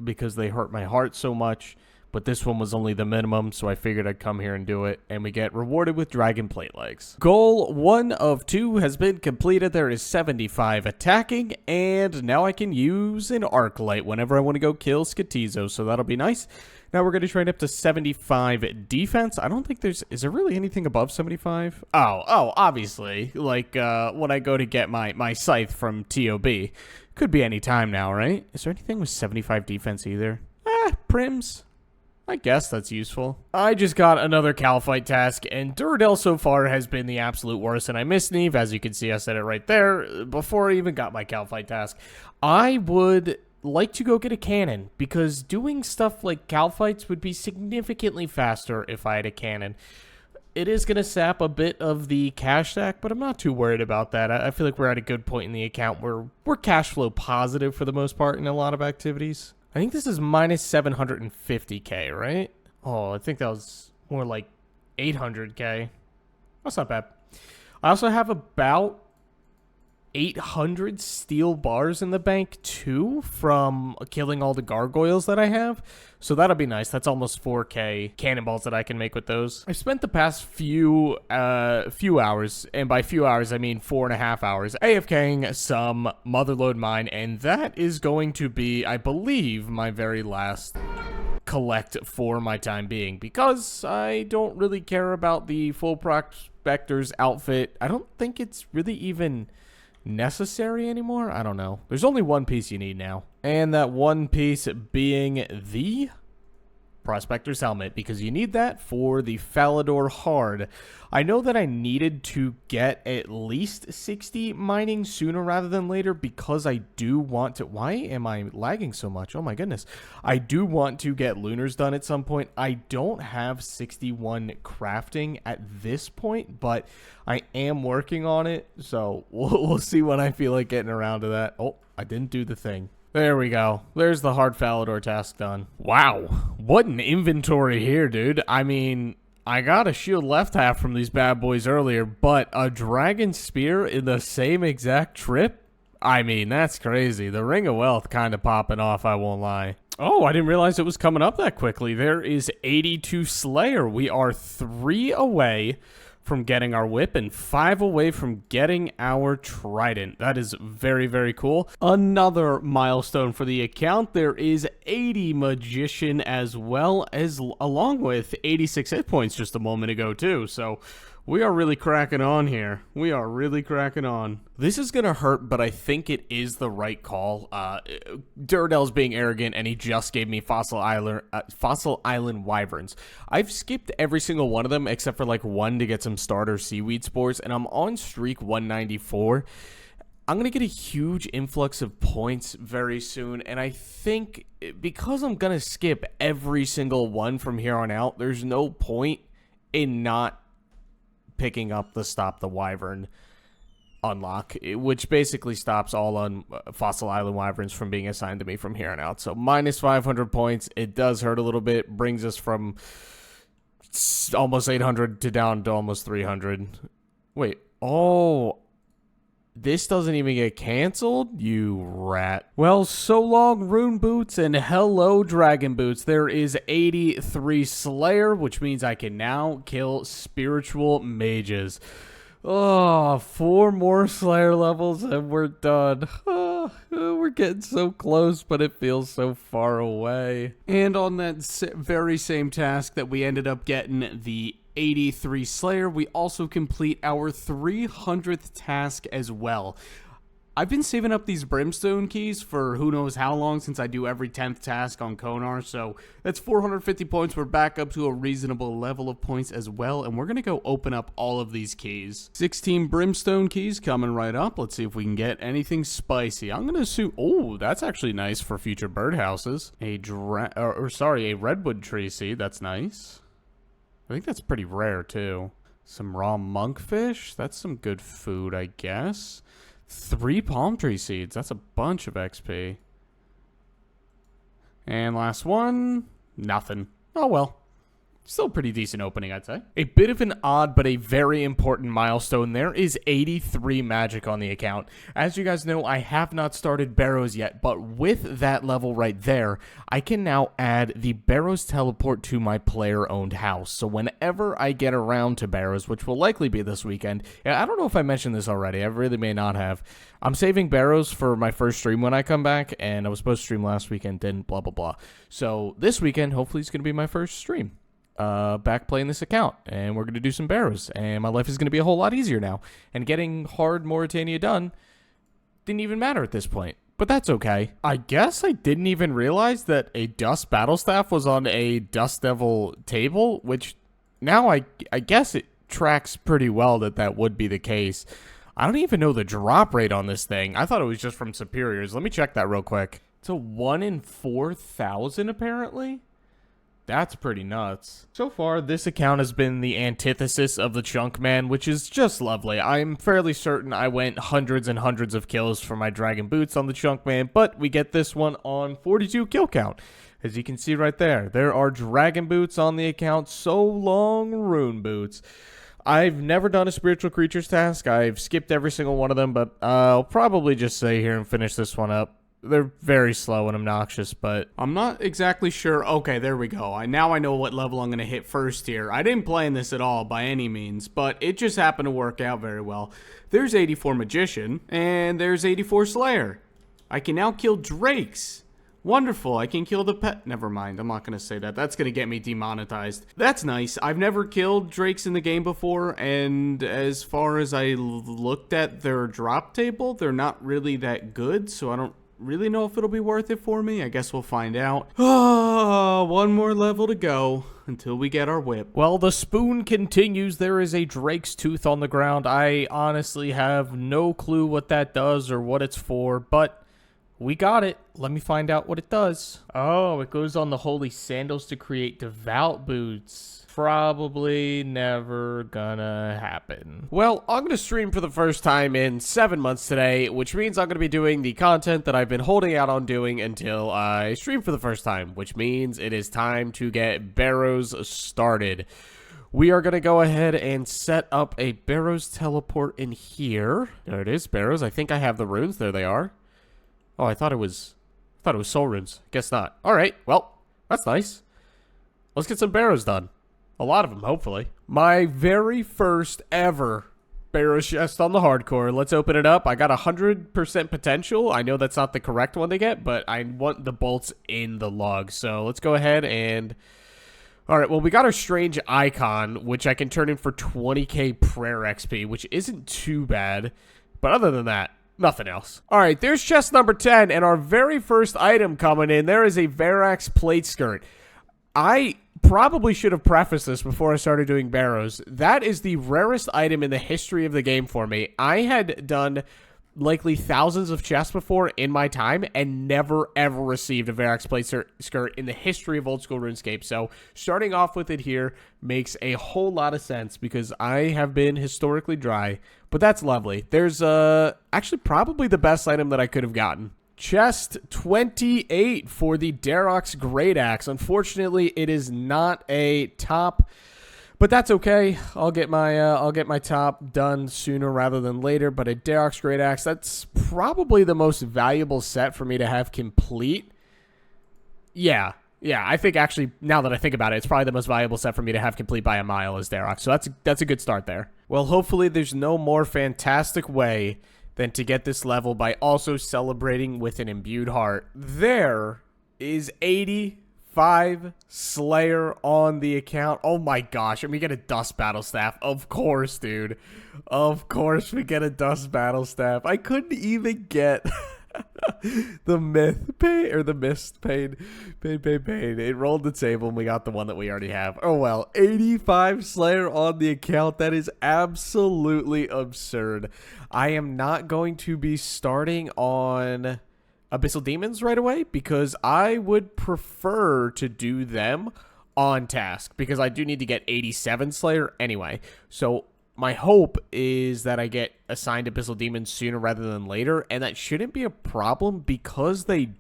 because they hurt my heart so much, but this one was only the minimum, so I figured I'd come here and do it, and we get rewarded with dragon plate legs. Goal 1 of 2 has been completed. There is 75 attacking, and now I can use an arc light whenever I want to go kill Skotizo, so that'll be nice. Now we're going to train up to 75 defense. I don't think is there really anything above 75? Oh, obviously, like when I go to get my scythe from TOB. Could be any time now, right? Is there anything with 75 defense either? Prims. I guess that's useful. I just got another Cal fight task, and Duradel so far has been the absolute worst, and I miss Neve. As you can see, I said it right there before I even got my Cal fight task. I would like to go get a cannon, because doing stuff like Cal fights would be significantly faster if I had a cannon. It is going to sap a bit of the cash stack, but I'm not too worried about that. I feel like we're at a good point in the account where we're cash flow positive for the most part in a lot of activities. I think this is minus 750k, right? Oh, I think that was more like 800k. That's not bad. I also have about 800 steel bars in the bank too from killing all the gargoyles that I have. So that'll be nice. That's almost 4k cannonballs that I can make with those. I've spent the past few hours, and by few hours I mean 4.5 hours, AFKing some Motherlode mine, and that is going to be, I believe, my very last collect for my time being, because I don't really care about the full prospector's outfit. I don't think it's really even necessary anymore. I don't know. There's only one piece you need now, and that one piece being the Prospector's Helmet, because you need that for the Falador Hard. I know that I needed to get at least 60 mining sooner rather than later, because I do want to... Why am I lagging so much? Oh my goodness. I do want to get Lunars done at some point. I don't have 61 crafting at this point, but I am working on it, so we'll see when I feel like getting around to that. Oh, I didn't do the thing. There we go. There's the hard Falador task done. Wow, what an inventory here, dude. I mean, I got a shield left half from these bad boys earlier, but a dragon spear in the same exact trip? I mean, that's crazy. The Ring of Wealth kind of popping off, I won't lie. Oh, I didn't realize it was coming up that quickly. There is 82 Slayer. We are 3 away from getting our whip and 5 away from getting our trident. That is very, very cool. Another milestone for the account. There is 80 magician as well as along with 86 hit points just a moment ago too. So we are really cracking on here. We are really cracking on. This is going to hurt, but I think it is the right call. Duradell's being arrogant, and he just gave me Fossil Island Wyverns. I've skipped every single one of them, except for like one to get some starter seaweed spores, and I'm on streak 194. I'm going to get a huge influx of points very soon, and I think because I'm going to skip every single one from here on out, there's no point in not picking up the Stop the Wyvern unlock, which basically stops all on Fossil Island Wyverns from being assigned to me from here on out. So minus 500 points. It does hurt a little bit. Brings us from almost 800 to down to almost 300. Wait. Oh, this doesn't even get canceled? You rat. Well, so long, Rune Boots, and hello, Dragon Boots. There is 83 Slayer, which means I can now kill Spiritual Mages. Oh, 4 more Slayer levels, and we're done. Oh, we're getting so close, but it feels so far away. And on that very same task that we ended up getting the 83 Slayer, we also complete our 300th task as well. I've been saving up these brimstone keys for who knows how long, since I do every 10th task on Konar, so that's 450 points. We're back up to a reasonable level of points as well, and we're going to go open up all of these keys. 16 brimstone keys coming right up. Let's see if we can get anything spicy. I'm going to assume... Oh, that's actually nice for future birdhouses. A redwood tree seed. That's nice. I think that's pretty rare, too. Some raw monkfish. That's some good food, I guess. 3 palm tree seeds. That's a bunch of XP. And last one. Nothing. Oh, well. Still pretty decent opening, I'd say. A bit of an odd but a very important milestone. There is 83 magic on the account. As you guys know, I have not started Barrows yet, but with that level right there, I can now add the Barrows teleport to my player-owned house. So whenever I get around to Barrows, which will likely be this weekend, I don't know if I mentioned this already, I really may not have. I'm saving Barrows for my first stream when I come back, and I was supposed to stream last weekend, didn't, blah, blah, blah. So this weekend, hopefully, it's going to be my first stream. Back playing this account, and we're going to do some Barrows, and my life is going to be a whole lot easier now, and getting hard Morytania done didn't even matter at this point, but that's okay. I guess I didn't even realize that a Dust Battle Staff was on a Dust Devil table, which now I guess it tracks pretty well that would be the case. I don't even know the drop rate on this thing. I thought it was just from superiors. Let me check that real quick. It's a 1 in 4,000 apparently. That's pretty nuts. So far, this account has been the antithesis of the Chunk Man, which is just lovely. I'm fairly certain I went hundreds and hundreds of kills for my Dragon Boots on the Chunk Man, but we get this one on 42 kill count. As you can see right there, there are Dragon Boots on the account. So long, Rune Boots. I've never done a Spiritual Creatures task. I've skipped every single one of them, but I'll probably just stay here and finish this one up. They're very slow and obnoxious, but I'm not exactly sure. Okay, there we go. Now I know what level I'm going to hit first here. I didn't plan this at all by any means, but it just happened to work out very well. There's 84 Magician, and there's 84 Slayer. I can now kill Drakes. Wonderful. I can kill the pet. Never mind. I'm not going to say that. That's going to get me demonetized. That's nice. I've never killed Drakes in the game before, and as far as I looked at their drop table, they're not really that good, so I don't really know if it'll be worth it for me. I guess we'll find out. Oh, one more level to go until we get our whip. Well, the spoon continues. There is a Drake's Tooth on the ground. I honestly have no clue what that does or what it's for, but we got it. Let me find out what it does. Oh, it goes on the holy sandals to create devout boots. Probably never gonna happen. Well, I'm gonna stream for the first time in 7 months today, which means I'm gonna be doing the content that I've been holding out on doing until I stream for the first time, which means it is time to get Barrows started. We are gonna go ahead and set up a Barrows teleport in here. There it is, Barrows. I think I have the runes. There they are. Oh, I thought it was soul runes. Guess not. All right. Well, that's nice. Let's get some Barrows done. A lot of them, hopefully. My very first ever Barrows chest on the hardcore. Let's open it up. I got 100% potential. I know that's not the correct one to get, but I want the bolts in the log. So let's go ahead and... All right, well, we got our strange icon, which I can turn in for 20k prayer XP, which isn't too bad. But other than that, nothing else. All right, there's chest number 10, and our very first item coming in. There is a Verax plate skirt. I probably should have prefaced this before I started doing Barrows. That is the rarest item in the history of the game for me. I had done likely thousands of chests before in my time and never ever received a Verax plate skirt in the history of old school RuneScape. So starting off with it here makes a whole lot of sense because I have been historically dry, but that's lovely. There's actually probably the best item that I could have gotten. Chest 28 for the Darrock's Great Axe. Unfortunately, it is not a top, but that's okay. I'll get my top done sooner rather than later. But a Darrock's Great Axe, that's probably the most valuable set for me to have complete. Yeah, I think actually, now that I think about it, it's probably the most valuable set for me to have complete by a mile is Darrock. So that's a good start there. Well, hopefully there's no more fantastic way than to get this level by also celebrating with an imbued heart. There is 85 Slayer on the account. Oh my gosh, and we get a Dust Battle Staff. Of course, dude. Of course we get a Dust Battle Staff. I couldn't even get the myth pain, or the mist pain. Pain. It rolled the table and we got the one that we already have. Oh well, 85 Slayer on the account. That is absolutely absurd. I am not going to be starting on Abyssal Demons right away because I would prefer to do them on task because I do need to get 87 Slayer anyway. So my hope is that I get assigned Abyssal Demons sooner rather than later, and that shouldn't be a problem because they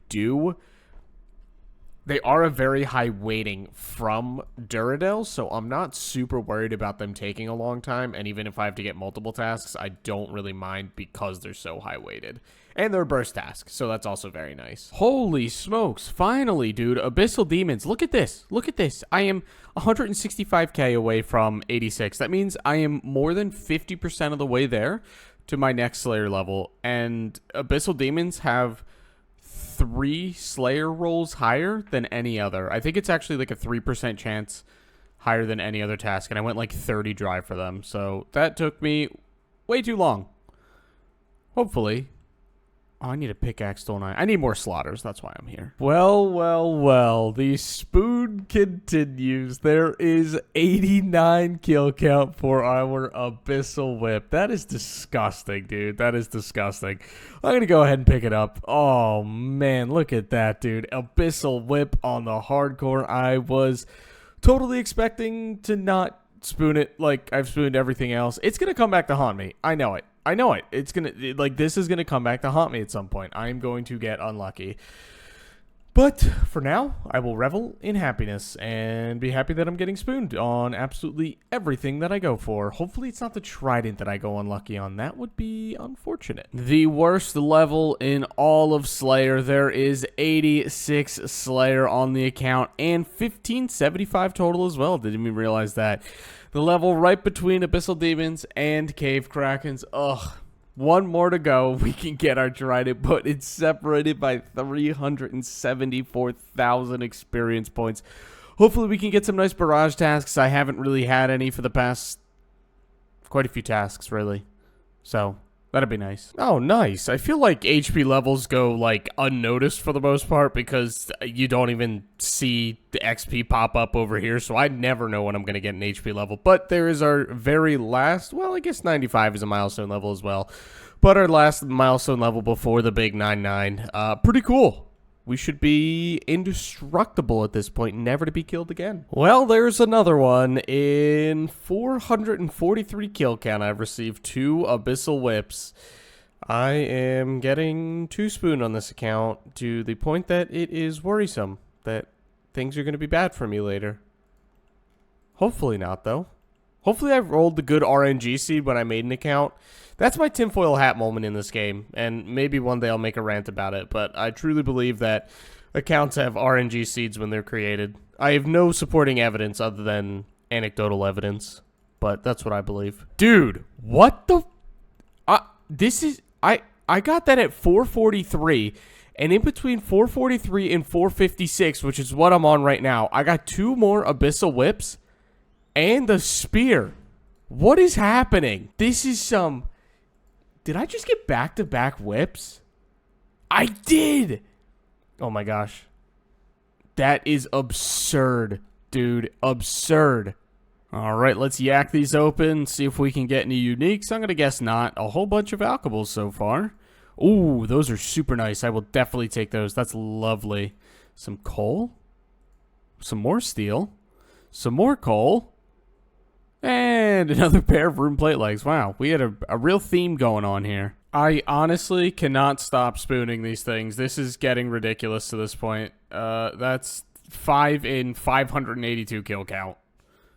are a very high weighting from Duradel, so I'm not super worried about them taking a long time, and even if I have to get multiple tasks, I don't really mind because they're so high weighted. And they're burst tasks, so that's also very nice. Holy smokes, finally, dude. Abyssal Demons, look at this. Look at this. I am 165k away from 86. That means I am more than 50% of the way there to my next Slayer level, and Abyssal Demons have 3 Slayer rolls higher than any other. I think it's actually like a 3% chance higher than any other task, and I went like 30 dry for them, so that took me way too long. Hopefully. Oh, I need a pickaxe, don't I? I need more slaughters. That's why I'm here. Well. The spoon continues. There is 89 kill count for our Abyssal Whip. That is disgusting, dude. That is disgusting. I'm going to go ahead and pick it up. Oh, man. Look at that, dude. Abyssal Whip on the hardcore. I was totally expecting to not spoon it like I've spooned everything else. It's going to come back to haunt me. I know it. It's going to, like, this is going to come back to haunt me at some point. I'm going to get unlucky. But for now, I will revel in happiness and be happy that I'm getting spooned on absolutely everything that I go for. Hopefully it's not the Trident that I go unlucky on. That would be unfortunate. The worst level in all of Slayer. There is 86 Slayer on the account and 1575 total as well. Didn't even realize that. The level right between Abyssal Demons and Cave Krakens. Ugh. One more to go. We can get our Trident, but it's separated by 374,000 experience points. Hopefully we can get some nice barrage tasks. I haven't really had any for the past quite a few tasks, really. So, That'd be nice. Oh, nice. I feel like HP levels go, like, unnoticed for the most part because you don't even see the XP pop up over here, so I never know when I'm going to get an HP level. But there is our very last, well, I guess 95 is a milestone level as well, but our last milestone level before the big 99. Pretty cool. We should be indestructible at this point, never to be killed again. Well, there's another one. In 443 kill count, I've received 2 Abyssal Whips. I am getting 2 spoon on this account to the point that it is worrisome that things are going to be bad for me later. Hopefully not, though. Hopefully I rolled the good RNG seed when I made an account. That's my tinfoil hat moment in this game, and maybe one day I'll make a rant about it, but I truly believe that accounts have RNG seeds when they're created. I have no supporting evidence other than anecdotal evidence, but that's what I believe. Dude, what the... I got that at 443, and in between 443 and 456, which is what I'm on right now, I got 2 more Abyssal Whips and a spear. What is happening? This is some... Did I just get back-to-back whips? I did! Oh my gosh. That is absurd, dude. Absurd. Alright, let's yak these open, see if we can get any uniques. I'm going to guess not. A whole bunch of alchemables so far. Ooh, those are super nice. I will definitely take those. That's lovely. Some coal. Some more steel. Some more coal. And another pair of rune plate legs. Wow, we had a real theme going on here. I honestly cannot stop spooning these things. This is getting ridiculous to this point. That's 5 in 582 kill count.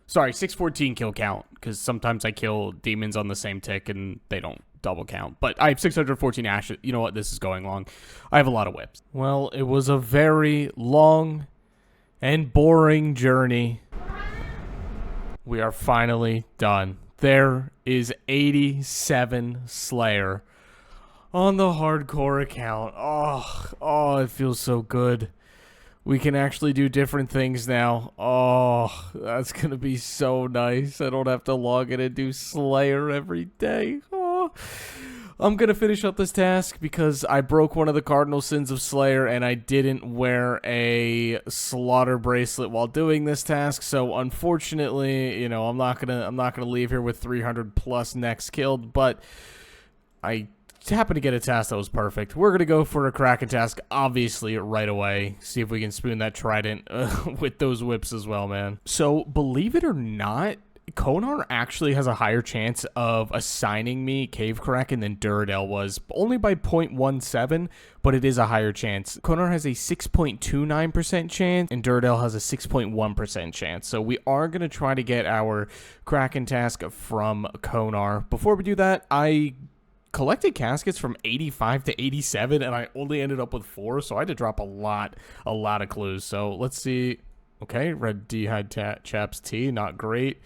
Sorry, 614 kill count, because sometimes I kill demons on the same tick and they don't double count. But I have 614 ashes. You know what? This is going long. I have a lot of whips. Well, it was a very long and boring journey. We are finally done. There is 87 Slayer on the hardcore account. Oh, it feels so good. We can actually do different things now. Oh, that's going to be so nice. I don't have to log in and do Slayer every day. Oh. I'm going to finish up this task because I broke one of the cardinal sins of Slayer and I didn't wear a slaughter bracelet while doing this task. So unfortunately, you know, I'm not going to leave here with 300 plus necks killed, but I happened to get a task that was perfect. We're going to go for a Kraken task, obviously, right away. See if we can spoon that Trident with those whips as well, man. So believe it or not, Konar actually has a higher chance of assigning me Cave Kraken than Duradel was, only by 0.17, but it is a higher chance. Konar has a 6.29% chance, and Duradel has a 6.1% chance. So we are going to try to get our Kraken task from Konar. Before we do that, I collected caskets from 85 to 87, and I only ended up with 4, so I had to drop a lot of clues. So let's see. Okay, red dehyde chaps tea, not great.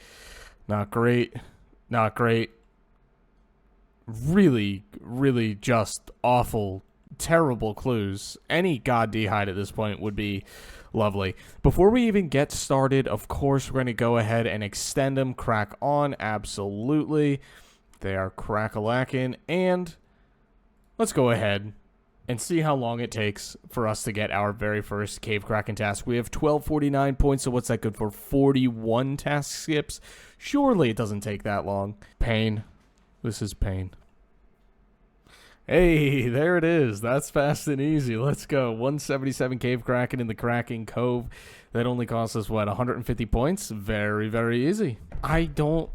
Not great. Not great. Really, really just awful, terrible clues. Any god dehyde at this point would be lovely. Before we even get started, of course, we're going to go ahead and extend them. Crack on, absolutely. They are crack-a-lackin'. And let's go ahead and see how long it takes for us to get our very first Cave Kraken task. We have 1249 points, so what's that good for? 41 task skips? Surely it doesn't take that long. Pain. This is pain. Hey, there it is. That's fast and easy. Let's go. 177 Cave Kraken in the Kraken Cove. That only costs us, what, 150 points? Very, very easy. I don't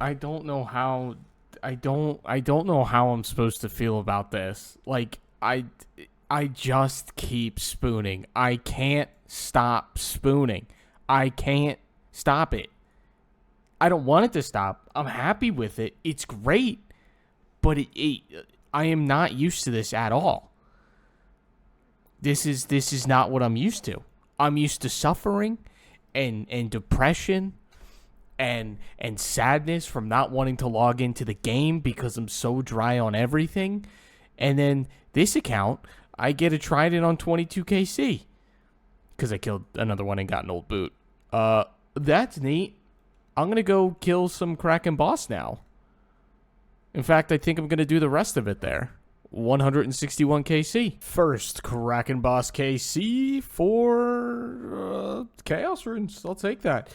know how I'm supposed to feel about this. Like, I just keep spooning. I can't stop spooning. I can't stop it. I don't want it to stop. I'm happy with it. It's great. But I am not used to this at all. This is not what I'm used to. I'm used to suffering and depression and sadness from not wanting to log into the game because I'm so dry on everything. And then this account, I get a Trident on 22kc because I killed another one and got an old boot. That's neat. I'm going to go kill some Kraken boss now. In fact, I think I'm going to do the rest of it there. 161 KC. First, Kraken Boss KC for Chaos Runes. I'll take that.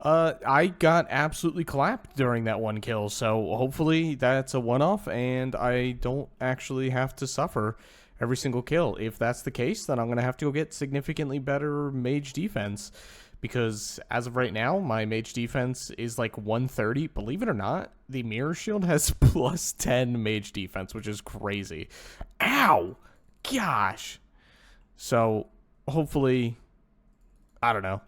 I got absolutely clapped during that one kill, so hopefully that's a one-off and I don't actually have to suffer every single kill. If that's the case, then I'm going to have to go get significantly better mage defense, because as of right now, my mage defense is like 130. Believe it or not, the Mirror Shield has plus 10 mage defense, which is crazy. Ow! Gosh! So, hopefully, I don't know.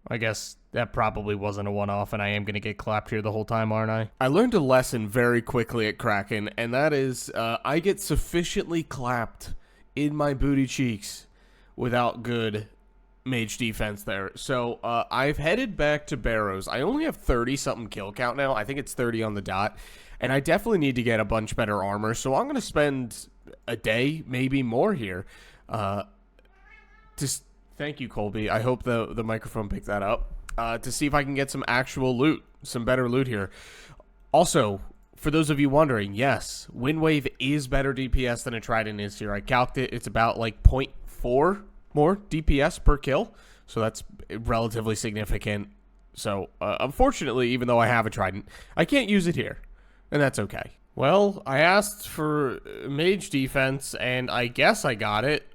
I guess that probably wasn't a one-off, and I am going to get clapped here the whole time, aren't I? I learned a lesson very quickly at Kraken, and that is I get sufficiently clapped in my booty cheeks without good mage defense there. So I've headed back to Barrows. I only have 30-something kill count now. I think it's 30 on the dot, and I definitely need to get a bunch better armor, so I'm going to spend a day, maybe more here. Just thank you, Colby. I hope the microphone picked that up. To see if I can get some actual loot, some better loot here. Also, for those of you wondering, yes, Windwave is better DPS than a Trident is here. I calculated it's about like 0.4 more DPS per kill, so that's relatively significant. So, unfortunately, even though I have a Trident, I can't use it here, and that's okay. Well, I asked for mage defense, and I guess I got it.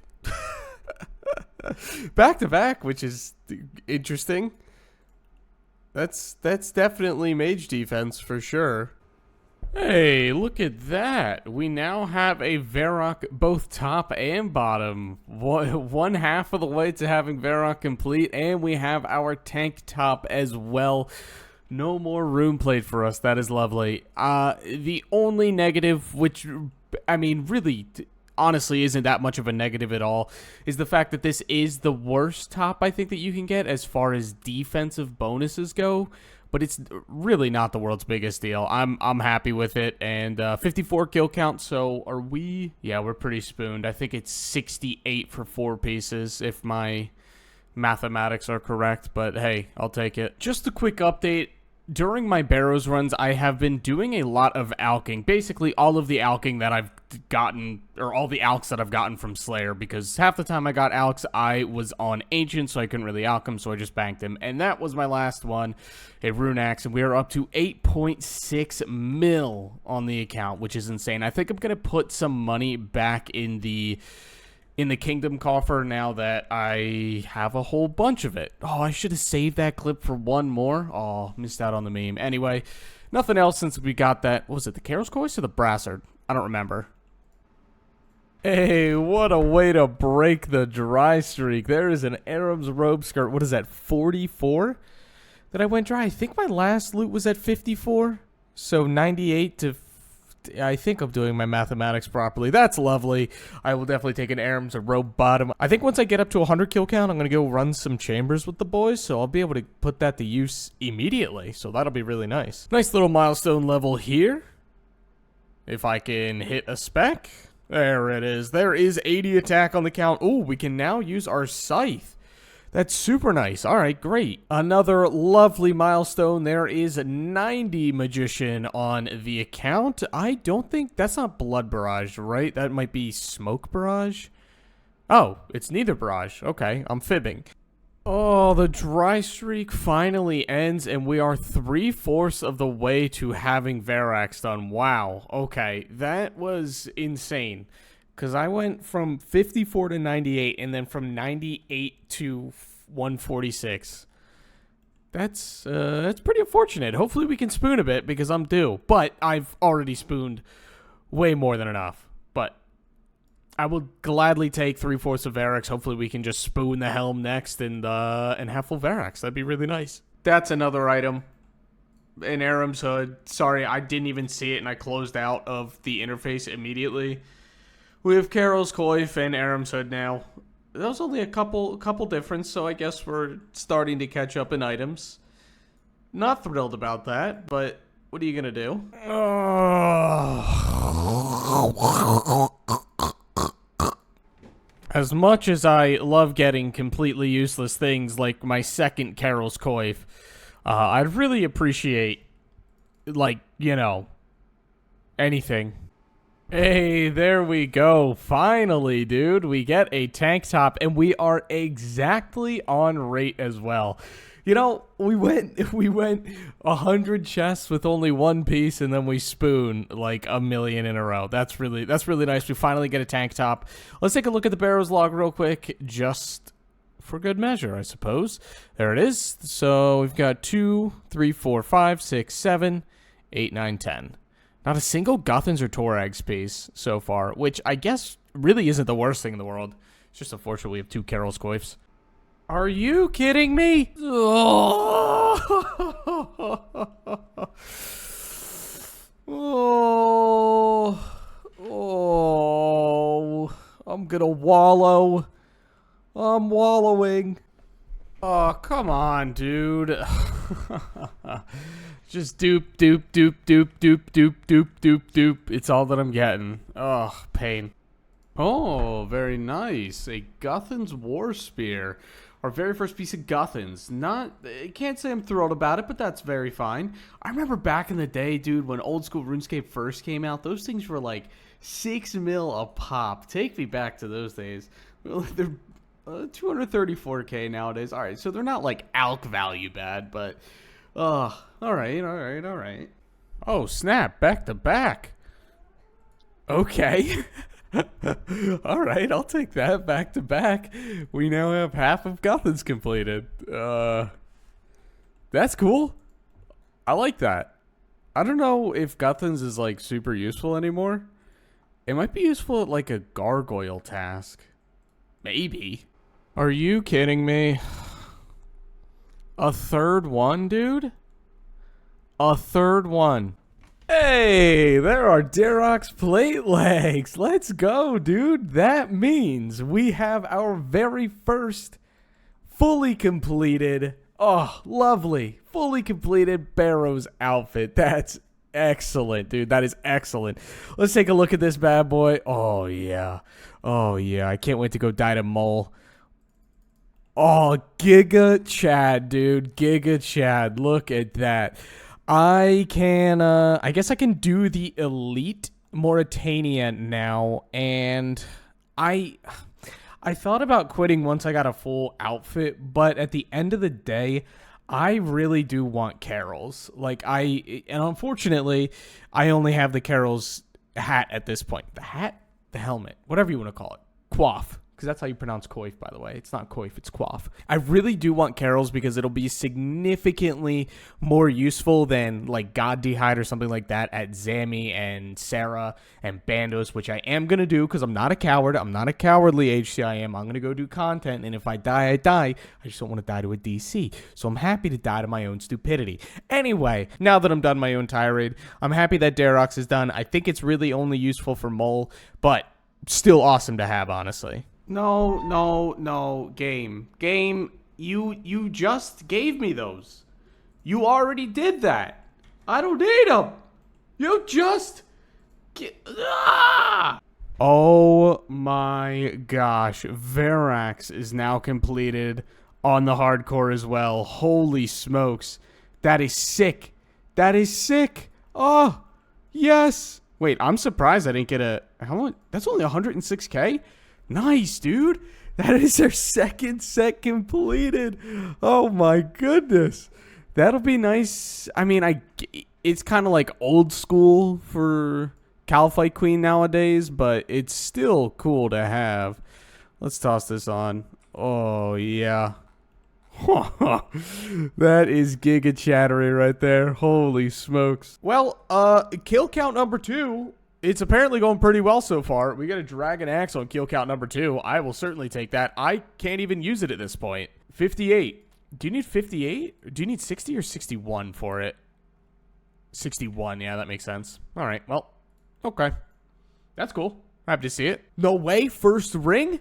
Back to back, which is interesting. That's definitely mage defense for sure. Hey, look at that. We now have a Varrock both top and bottom. One half of the way to having Varrock complete, and we have our tank top as well. No more rune plate for us. That is lovely. The only negative, which, I mean, really, honestly isn't that much of a negative at all, is the fact that this is the worst top I think that you can get as far as defensive bonuses go. But it's really not the world's biggest deal. I'm happy with it, and 54 kill count. So are we? Yeah, we're pretty spooned. I think it's 68 for 4 pieces if my mathematics are correct. But hey, I'll take it. Just a quick update. During my Barrows runs, I have been doing a lot of alching. Basically, all of the alching that I've gotten, or all the alks that I've gotten from Slayer, because half the time I got alks, I was on Ancient, so I couldn't really alch them, so I just banked them. And that was my last one, a Rune Axe, and we are up to 8.6 mil on the account, which is insane. I think I'm going to put some money back in the Kingdom coffer now that I have a whole bunch of it. Oh, I should have saved that clip for one more. Oh, missed out on the meme. Anyway, nothing else since we got that. What was it, the Karos Coist or the Brassard? I don't remember. Hey, what a way to break the dry streak. There is an Aram's robe skirt. What is that, 44? That I went dry. I think my last loot was at 54. So 98 to... I think I'm doing my mathematics properly. That's lovely. I will definitely take an Aram's robe bottom. I think once I get up to 100 kill count, I'm going to go run some chambers with the boys, so I'll be able to put that to use immediately, so that'll be really nice. Nice little milestone level here. If I can hit a spec. There it is. There is 80 attack on the count. Ooh, we can now use our scythe. That's super nice. All right, great. Another lovely milestone. There is 90 Magician on the account. I don't think... That's not Blood Barrage, right? That might be Smoke Barrage. Oh, it's neither Barrage. Okay, I'm fibbing. Oh, the dry streak finally ends, and we are 3/4 of the way to having Varax done. Wow. Okay, that was insane. Because I went from 54 to 98, and then from 98 to 146. That's pretty unfortunate. Hopefully we can spoon a bit, because I'm due. But I've already spooned way more than enough. But I will gladly take 3/4 of Varax. Hopefully we can just spoon the helm next and have full Varax. That'd be really nice. That's another item. An Aram's Hood. Sorry, I didn't even see it, and I closed out of the interface immediately. We have Carol's Coif and Aram's Hood now. That was only a couple difference, so I guess we're starting to catch up in items. Not thrilled about that, but what are you gonna do? As much as I love getting completely useless things like my second Carol's Coif, I'd really appreciate, like, you know, anything. Hey, there we go. Finally, dude. We get a tank top, and we are exactly on rate as well. You know, we went 100 chests with only one piece, and then we spoon like a million in a row. That's really nice. We finally get a tank top. Let's take a look at the Barrows log real quick, just for good measure, I suppose. There it is. So we've got 2, 3, 4, 5, 6, 7, 8, 9, 10. Not a single Guthans or Torags piece so far, which I guess really isn't the worst thing in the world. It's just unfortunate we have 2 Carol's Coifs. Are you kidding me? Oh, I'm gonna wallow. I'm wallowing. Oh, come on, dude. Just doop, doop, doop, doop, doop, doop, doop, doop, doop. It's all that I'm getting. Oh, pain. Oh, very nice. A Guthans War Spear. Our very first piece of Guthans. I can't say I'm thrilled about it, but that's very fine. I remember back in the day, dude, when old school RuneScape first came out, those things were like 6 mil a pop. Take me back to those days. They're 234k nowadays. All right, so they're not like alk value bad, but all right. Oh, snap, back to back. Okay. All right, I'll take that back to back. We now have half of Guthans completed. That's cool. I like that. I don't know if Guthans is like super useful anymore. It might be useful at like a gargoyle task. Maybe. Are you kidding me? A third one, dude? A third one. Hey, there are Darok's plate legs. Let's go, dude. That means we have our very first fully completed, oh, lovely, fully completed Barrows outfit. That's excellent, dude. That is excellent. Let's take a look at this bad boy. Oh, yeah. Oh, yeah. I can't wait to go die to Mole. Oh, Giga Chad, dude. Giga Chad. Look at that. I guess I can do the elite Morytania now, and I thought about quitting once I got a full outfit, but at the end of the day, I really do want Carol's. And unfortunately, I only have the Carol's hat at this point. The hat? The helmet. Whatever you want to call it. Coif. Because that's how you pronounce coif, by the way. It's not coif, it's coif. I really do want Carol's because it'll be significantly more useful than like God Dehide or something like that at Zami and Sarah and Bandos, which I am going to do because I'm not a coward. I'm not a cowardly HCIM. I'm going to go do content, and if I die, I die. I just don't want to die to a DC. So I'm happy to die to my own stupidity. Anyway, now that I'm done my own tirade, I'm happy that Darox is done. I think it's really only useful for Mole, but still awesome to have, honestly. No, game, you just gave me those. You already did that. I don't need them. You just Oh my gosh, Verax is now completed on the hardcore as well. Holy smokes. That is sick. That is sick. Oh, yes. Wait, I'm surprised I didn't get a... How much? That's only 106k? Nice, dude. That is our second set completed. Oh my goodness. That'll be nice. I mean, it's kind of like old school for Calfight Queen nowadays, but it's still cool to have. Let's toss this on. Oh, yeah. That is giga chattery right there. Holy smokes. Well, kill count number 2. It's apparently going pretty well so far. We got a dragon axe on kill count number 2. I will certainly take that. I can't even use it at this point. 58. Do you need 58? Do you need 60 or 61 for it? 61. Yeah, that makes sense. All right. Well, okay. That's cool. Happy to see it. No way. First ring?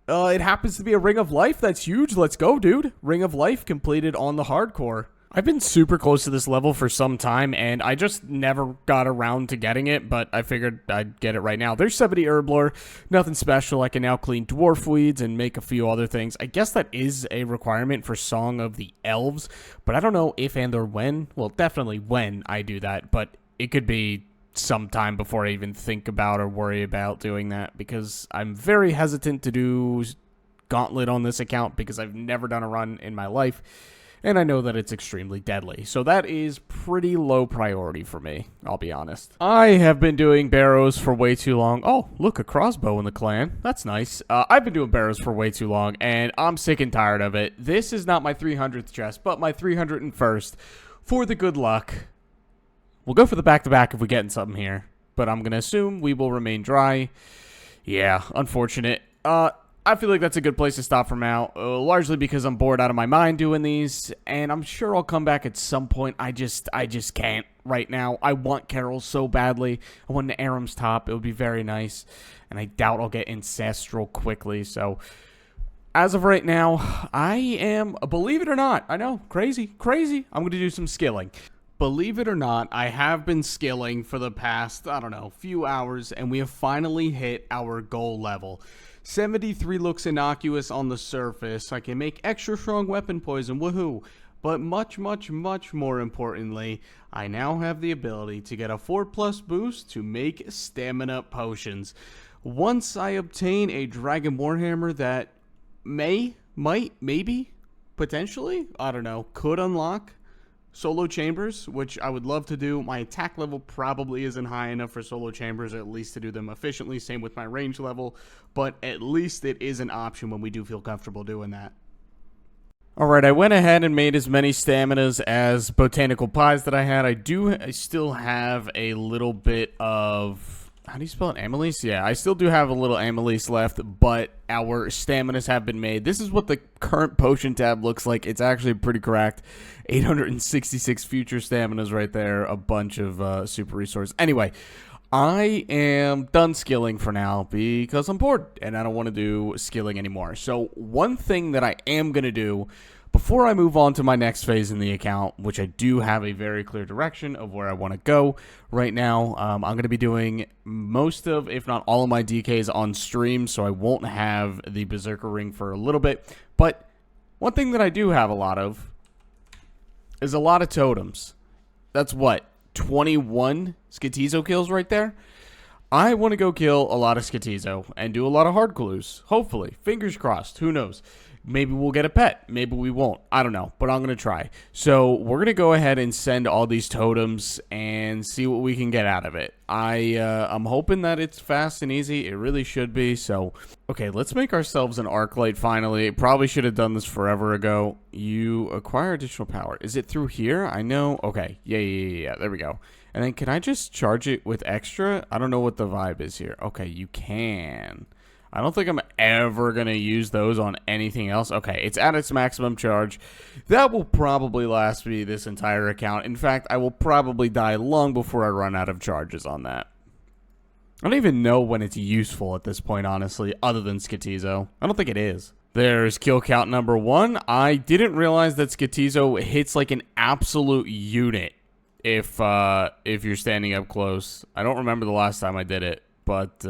It happens to be a Ring of Life. That's huge. Let's go, dude. Ring of Life completed on the hardcore. I've been super close to this level for some time, and I just never got around to getting it, but I figured I'd get it right now. There's 70 Herblore. Nothing special. I can now clean dwarf weeds and make a few other things. I guess that is a requirement for Song of the Elves, but I don't know if and or when. Well, definitely when I do that, but it could be sometime before I even think about or worry about doing that, because I'm very hesitant to do Gauntlet on this account because I've never done a run in my life, and I know that it's extremely deadly. So that is pretty low priority for me, I'll be honest. I have been doing Barrows for way too long. Oh, look, a crossbow in the clan. That's nice. I've been doing Barrows for way too long, and I'm sick and tired of it. This is not my 300th chest, but my 301st for the good luck. We'll go for the back-to-back if we get in something here, but I'm going to assume we will remain dry. Yeah, unfortunate. I feel like that's a good place to stop for now, largely because I'm bored out of my mind doing these, and I'm sure I'll come back at some point. I just can't right now. I want Carol so badly. I want an Aram's top. It would be very nice, and I doubt I'll get Ancestral quickly, so as of right now, I am, believe it or not, I know, crazy, I'm going to do some skilling. Believe it or not, I have been skilling for the past, I don't know, few hours, and we have finally hit our goal level. 73 looks innocuous on the surface. I can make extra strong weapon poison, woohoo. But much more importantly, I now have the ability to get a 4+ boost to make stamina potions. Once I obtain a Dragon Warhammer that maybe, potentially, I don't know, could unlock solo chambers, which I would love to do. My attack level probably isn't high enough for solo chambers, or at least to do them efficiently. Same with my range level, but at least it is an option when we do feel comfortable doing that. Alright, I went ahead and made as many staminas as botanical pies that I had. I still have a little bit of... How do you spell it? Amelise? Yeah, I still do have a little Amelise left, but our staminas have been made. This is what the current potion tab looks like. It's actually pretty cracked. 866 future staminas right there. A bunch of super resources. Anyway, I am done skilling for now because I'm bored and I don't want to do skilling anymore. So one thing that I am going to do before I move on to my next phase in the account, which I do have a very clear direction of where I want to go right now, I'm going to be doing most of, if not all of my DKs on stream, so I won't have the Berserker Ring for a little bit. But one thing that I do have a lot of is a lot of totems. That's what, 21 Skotizo kills right there? I want to go kill a lot of Skotizo and do a lot of hard clues. Hopefully. Fingers crossed. Who knows? Maybe we'll get a pet. Maybe we won't. I don't know, but I'm going to try. So we're going to go ahead and send all these totems and see what we can get out of it. I'm hoping that it's fast and easy. It really should be. So, okay, let's make ourselves an arc light finally. Probably should have done this forever ago. You acquire additional power. Is it through here? I know. Okay. Yeah. There we go. And then can I just charge it with extra? I don't know what the vibe is here. Okay, you can. I don't think I'm ever going to use those on anything else. Okay, it's at its maximum charge. That will probably last me this entire account. In fact, I will probably die long before I run out of charges on that. I don't even know when it's useful at this point, honestly, other than Skotizo. I don't think it is. There's kill count number 1. I didn't realize that Skotizo hits like an absolute unit if you're standing up close. I don't remember the last time I did it, but...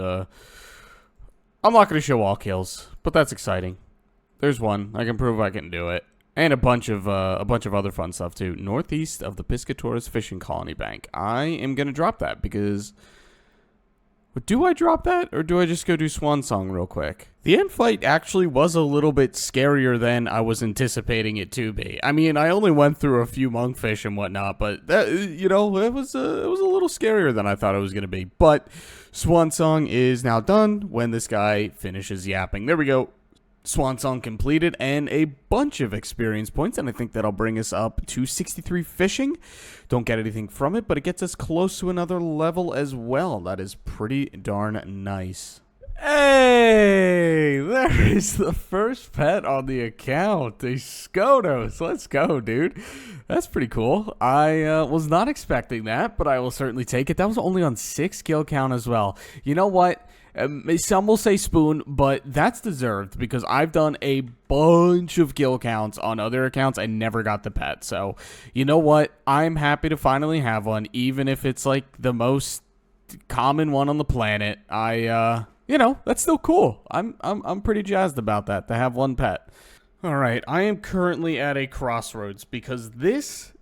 I'm not going to show all kills, but that's exciting. There's one. I can prove I can do it. And a bunch of other fun stuff, too. Northeast of the Piscatores Fishing Colony Bank. I am going to drop that because... Do I drop that, or do I just go do Swan Song real quick? The end fight actually was a little bit scarier than I was anticipating it to be. I mean, I only went through a few monkfish and whatnot, but that, it was a little scarier than I thought it was going to be. But Swan Song is now done when this guy finishes yapping. There we go. Swan Song completed and a bunch of experience points, and I think that'll bring us up to 63 fishing. Don't get anything from it, but it gets us close to another level as well. That is pretty darn nice. Hey, there is the first pet on the account, a Skotizo. Let's go, dude. That's pretty cool. I was not expecting that, but I will certainly take it. That was only on 6 kill count as well. You know what? Some will say spoon, but that's deserved because I've done a bunch of kill counts on other accounts and never got the pet. So, you know what? I'm happy to finally have one, even if it's like the most common one on the planet. That's still cool. I'm pretty jazzed about that, to have one pet. All right, I am currently at a crossroads because this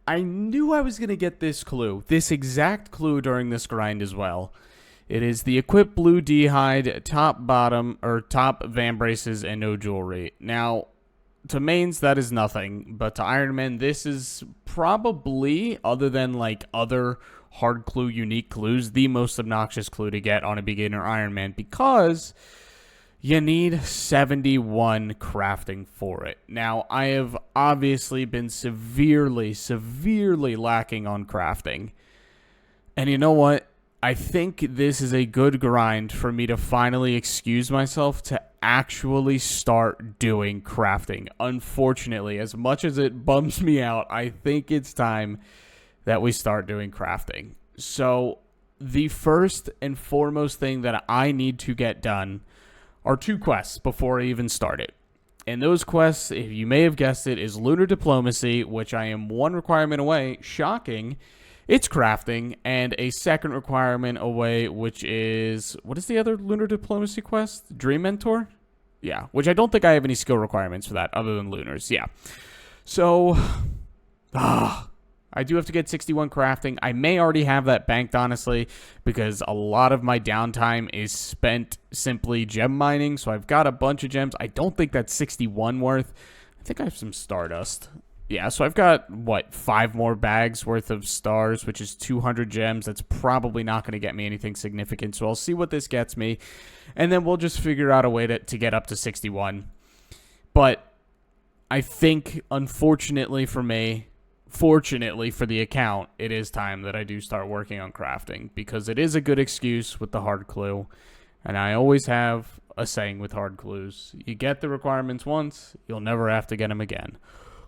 I knew I was going to get this clue, this exact clue during this grind as well. It is the equip blue D-hide, top van braces, and no jewelry. Now, to mains, that is nothing, but to Ironman, this is probably, other than like other hard clue, unique clues, the most obnoxious clue to get on a beginner Ironman, because you need 71 crafting for it. Now, I have obviously been severely lacking on crafting. And you know what? I think this is a good grind for me to finally excuse myself to actually start doing crafting. Unfortunately, as much as it bums me out, I think it's time that we start doing crafting. So, the first and foremost thing that I need to get done are 2 quests before I even start it. And those quests, if you may have guessed it, is Lunar Diplomacy, which I am 1 requirement away. Shocking. It's crafting, and a second requirement away, which is... What is the other Lunar Diplomacy quest? Dream Mentor? Yeah, which I don't think I have any skill requirements for that, other than Lunars. Yeah. So... I do have to get 61 crafting. I may already have that banked, honestly, because a lot of my downtime is spent simply gem mining, so I've got a bunch of gems. I don't think that's 61 worth. I think I have some stardust. Yeah, so I've got, 5 more bags worth of stars, which is 200 gems. That's probably not going to get me anything significant, so I'll see what this gets me, and then we'll just figure out a way to get up to 61. But I think, unfortunately for me, fortunately for the account, it is time that I do start working on crafting, because it is a good excuse with the hard clue, and I always have a saying with hard clues. You get the requirements once, you'll never have to get them again.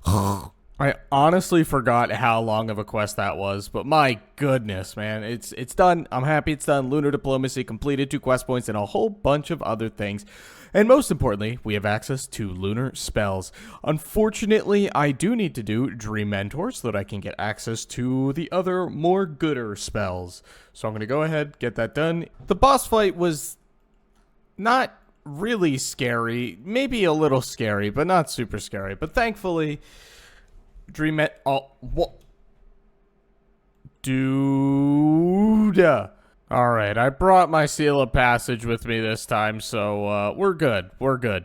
I honestly forgot how long of a quest that was, but my goodness, man, it's done. I'm happy it's done. Lunar Diplomacy completed, 2 quest points, and a whole bunch of other things. And most importantly, we have access to lunar spells. Unfortunately, I do need to do Dream Mentor so that I can get access to the other, more gooder spells. So I'm going to go ahead, get that done. The boss fight was not really scary, maybe a little scary, but not super scary. But thankfully, what? Dude. Alright, I brought my seal of passage with me this time, so we're good. We're good.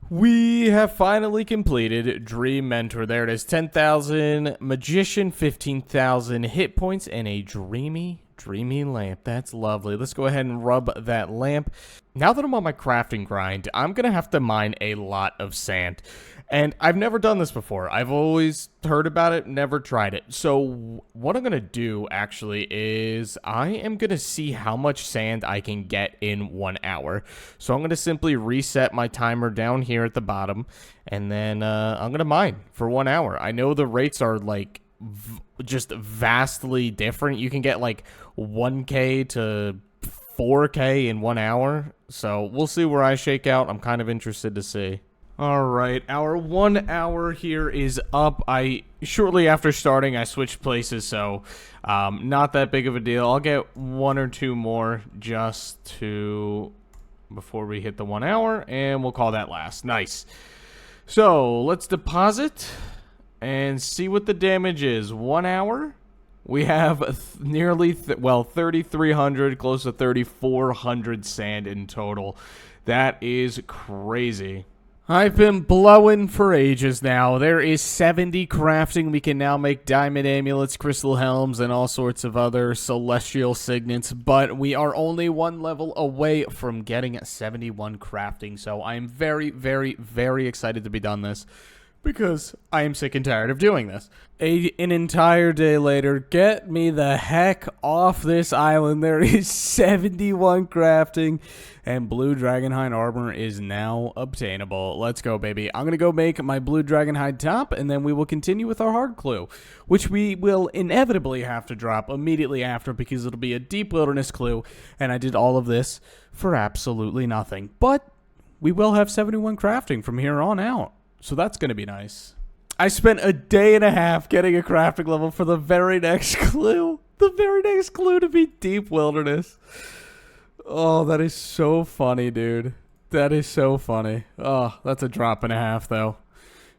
We have finally completed Dream Mentor. There it is, 10,000 Magician, 15,000 hit points, and a dreamy lamp. That's lovely. Let's go ahead and rub that lamp. Now that I'm on my crafting grind, I'm going to have to mine a lot of sand. And I've never done this before. I've always heard about it, never tried it. So what I'm going to do, actually, is I am going to see how much sand I can get in 1 hour. So I'm going to simply reset my timer down here at the bottom. And then I'm going to mine for 1 hour. I know the rates are, like, just vastly different. You can get, like, 1K to 4K in 1 hour. So we'll see where I shake out. I'm kind of interested to see. Alright, our 1 hour here is up. Shortly after starting, I switched places, so not that big of a deal. I'll get 1 or 2 more just before we hit the 1 hour, and we'll call that last. Nice. So, let's deposit and see what the damage is. 1 hour. We have nearly, 3,300, close to 3,400 sand in total. That is crazy. I've been blowing for ages now. There is 70 crafting. We can now make diamond amulets, crystal helms, and all sorts of other celestial signets, but we are only 1 level away from getting 71 crafting, so I am very, very, very excited to be done this, because I am sick and tired of doing this. An entire day later, get me the heck off this island. There is 71 crafting, and blue dragonhide armor is now obtainable. Let's go, baby. I'm going to go make my blue dragonhide top, and then we will continue with our hard clue, which we will inevitably have to drop immediately after, because it'll be a deep wilderness clue, and I did all of this for absolutely nothing. But we will have 71 crafting from here on out. So that's going to be nice. I spent a day and a half getting a crafting level for the very next clue. The very next clue to be deep wilderness. Oh, that is so funny, dude. That is so funny. Oh, that's a drop and a half, though.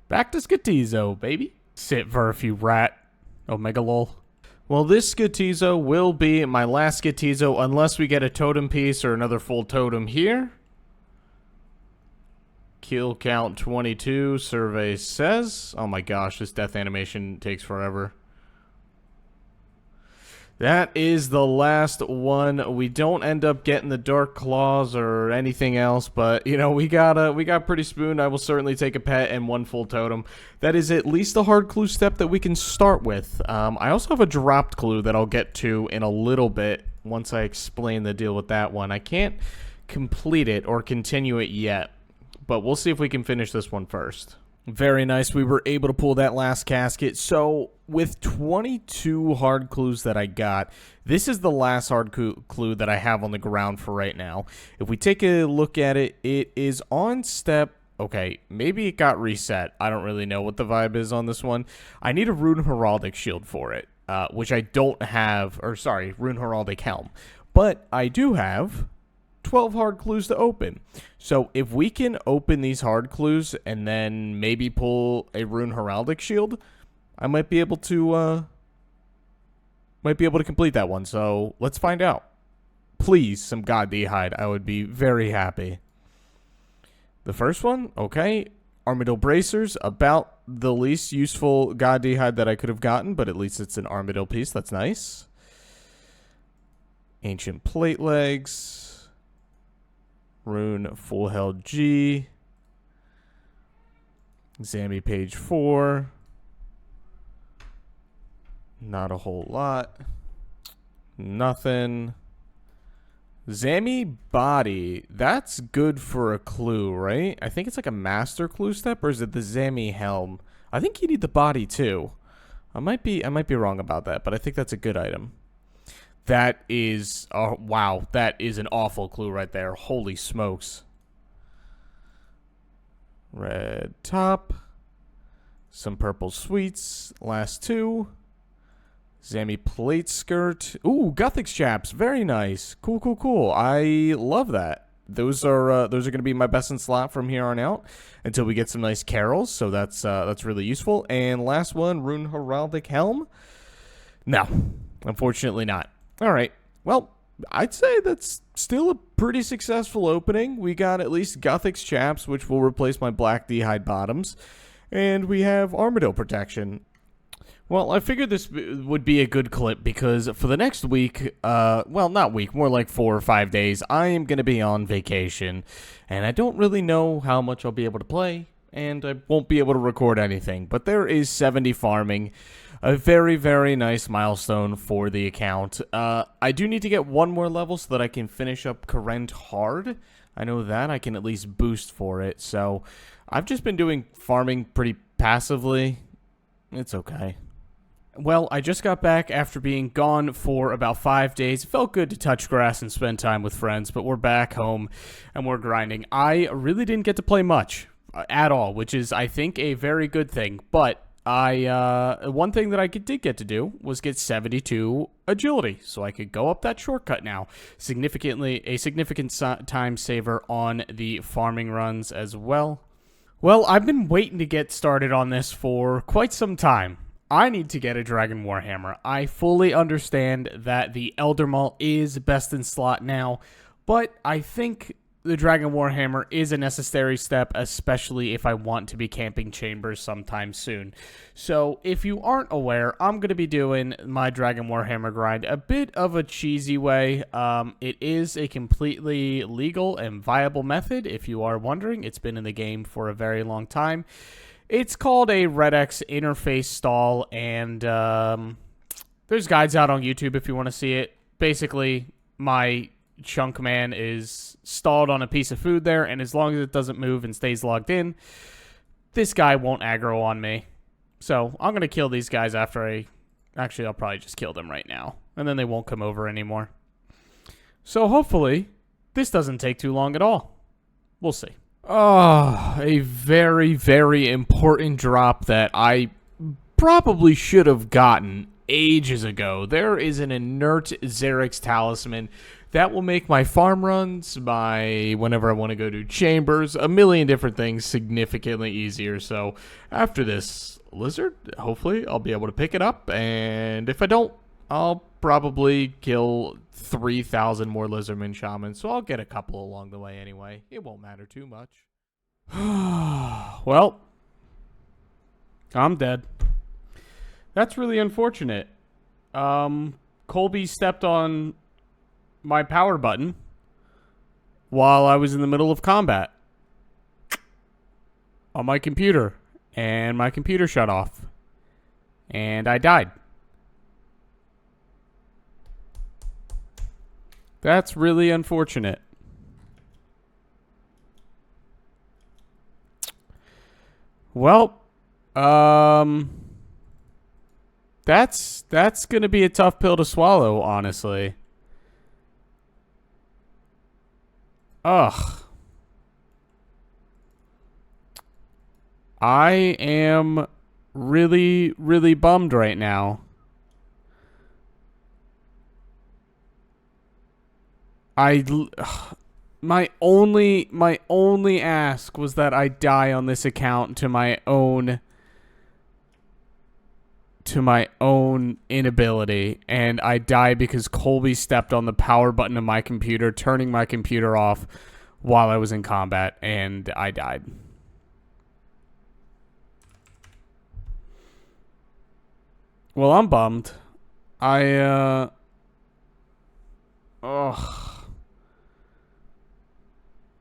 Back to Skotizo, baby. Sit for a few rat. Omega lol. Well, this Skotizo will be my last Skotizo unless we get a totem piece or another full totem here. Kill count 22, survey says. Oh my gosh, this death animation takes forever. That is the last one. We don't end up getting the Dark Claws or anything else, but you know, we got pretty spooned. I will certainly take a pet and one full totem. That is at least a hard clue step that we can start with. I also have a dropped clue that I'll get to in a little bit once I explain the deal with that one. I can't complete it or continue it yet, but we'll see if we can finish this one first. Very nice. We were able to pull that last casket. So with 22 hard clues that I got, this is the last hard clue that I have on the ground for right now. If we take a look at it, it is on step... Okay, maybe it got reset. I don't really know what the vibe is on this one. I need a Rune Heraldic Shield for it, which I don't have... Or sorry, Rune Heraldic Helm. But I do have 12 hard clues to open. So if we can open these hard clues and then maybe pull a Rune Heraldic Shield, I might be able to complete that one. So let's find out. Please, some God D'hide. I would be very happy. The first one, okay. Armadyl Bracers, about the least useful God D'hide that I could have gotten, but at least it's an Armadyl piece. That's nice. Ancient Plate Legs. Rune Full Held G. Zammy page 4. Not a whole lot. Nothing. Zammy Body. That's good for a clue, right? I think it's like a master clue step, or is it the Zammy Helm? I think you need the body too. I might be wrong about that, but I think that's a good item. That is, wow, that is an awful clue right there. Holy smokes. Red top. Some purple sweets. Last two. Zammy plate skirt. Ooh, Guthix chaps. Very nice. Cool, cool, cool. I love that. Those are going to be my best in slot from here on out until we get some nice carols. So that's really useful. And last one, Rune Heraldic Helm. No, unfortunately not. All right. Well, I'd say that's still a pretty successful opening. We got at least Guthix chaps, which will replace my black D'hide bottoms, and we have Armadyl protection. Well, I figured this would be a good clip because for the next week, well, not week, more like 4 or 5 days, I am going to be on vacation, and I don't really know how much I'll be able to play, and I won't be able to record anything, but there is 70 farming. A very, very nice milestone for the account. I do need to get one more level so that I can finish up Current hard. I know that. I can at least boost for it. So I've just been doing farming pretty passively. It's okay. Well, I just got back after being gone for about 5 days. It felt good to touch grass and spend time with friends, but we're back home and we're grinding. I really didn't get to play much at all, which is, I think, a very good thing. But one thing that I did get to do was get 72 agility, so I could go up that shortcut now. A significant time saver on the farming runs as well. Well, I've been waiting to get started on this for quite some time. I need to get a Dragon Warhammer. I fully understand that the Elder Maul is best in slot now, but I think the Dragon Warhammer is a necessary step, especially if I want to be camping chambers sometime soon. So, if you aren't aware, I'm going to be doing my Dragon Warhammer grind a bit of a cheesy way. It is a completely legal and viable method, if you are wondering. It's been in the game for a very long time. It's called a Red X interface stall, and there's guides out on YouTube if you want to see it. Basically, my chunk man is stalled on a piece of food there, and as long as it doesn't move and stays logged in, this guy won't aggro on me. So I'm going to kill these guys after actually, I'll probably just kill them right now, and then they won't come over anymore. So hopefully, this doesn't take too long at all. We'll see. Oh, a very, very important drop that I probably should have gotten ages ago. There is an inert Xerix talisman that will make my farm runs, whenever I want to go to chambers, a million different things significantly easier. So after this lizard, hopefully I'll be able to pick it up, and if I don't, I'll probably kill 3,000 more lizardman shamans, so I'll get a couple along the way anyway. It won't matter too much. Well, I'm dead. That's really unfortunate. Colby stepped on my power button while I was in the middle of combat on my computer, and my computer shut off, and I died. That's really unfortunate. Well, that's going to be a tough pill to swallow, honestly. Ugh. I am really, really bummed right now. My only ask was that I die on this account to my own inability, and I die because Colby stepped on the power button of my computer, turning my computer off while I was in combat, and I died. Well, I'm bummed. Ugh.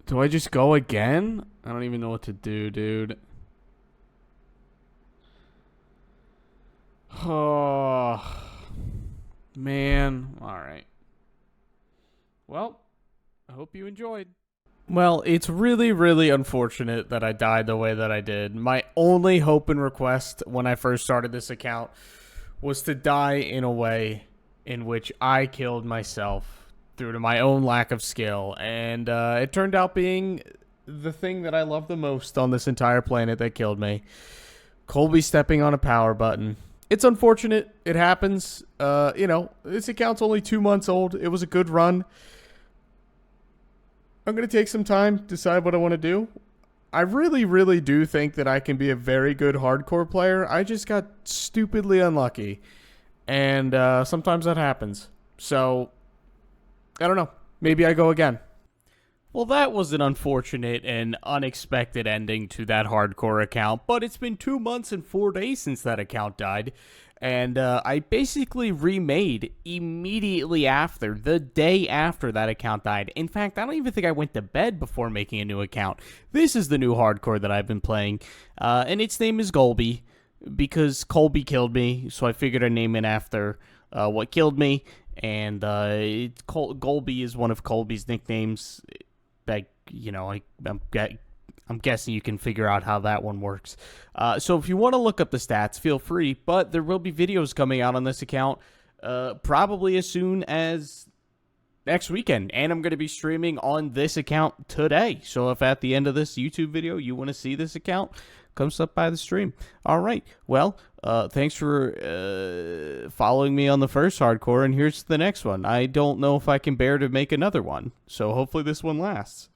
Do I just go again? I don't even know what to do, dude. Oh, man. All right. Well, I hope you enjoyed. Well, it's really, really unfortunate that I died the way that I did. My only hope and request when I first started this account was to die in a way in which I killed myself due to my own lack of skill, and it turned out being the thing that I love the most on this entire planet that killed me. Colby stepping on a power button. It's unfortunate. It happens. This account's only 2 months old. It was a good run. I'm going to take some time, decide what I want to do. I really, really do think that I can be a very good hardcore player. I just got stupidly unlucky, and sometimes that happens. So I don't know. Maybe I go again. Well, that was an unfortunate and unexpected ending to that hardcore account, but it's been 2 months and 4 days since that account died, and I basically remade immediately after, the day after that account died. In fact, I don't even think I went to bed before making a new account. This is the new hardcore that I've been playing, and its name is Colby, because Colby killed me, so I figured I'd name it after what killed me. And Colby is one of Colby's nicknames. I'm guessing you can figure out how that one works. So if you want to look up the stats, feel free. But there will be videos coming out on this account probably as soon as next weekend. And I'm going to be streaming on this account today. So if at the end of this YouTube video you want to see this account, come stop by the stream. All right. Well, thanks for following me on the first hardcore, and here's the next one. I don't know if I can bear to make another one, so hopefully this one lasts.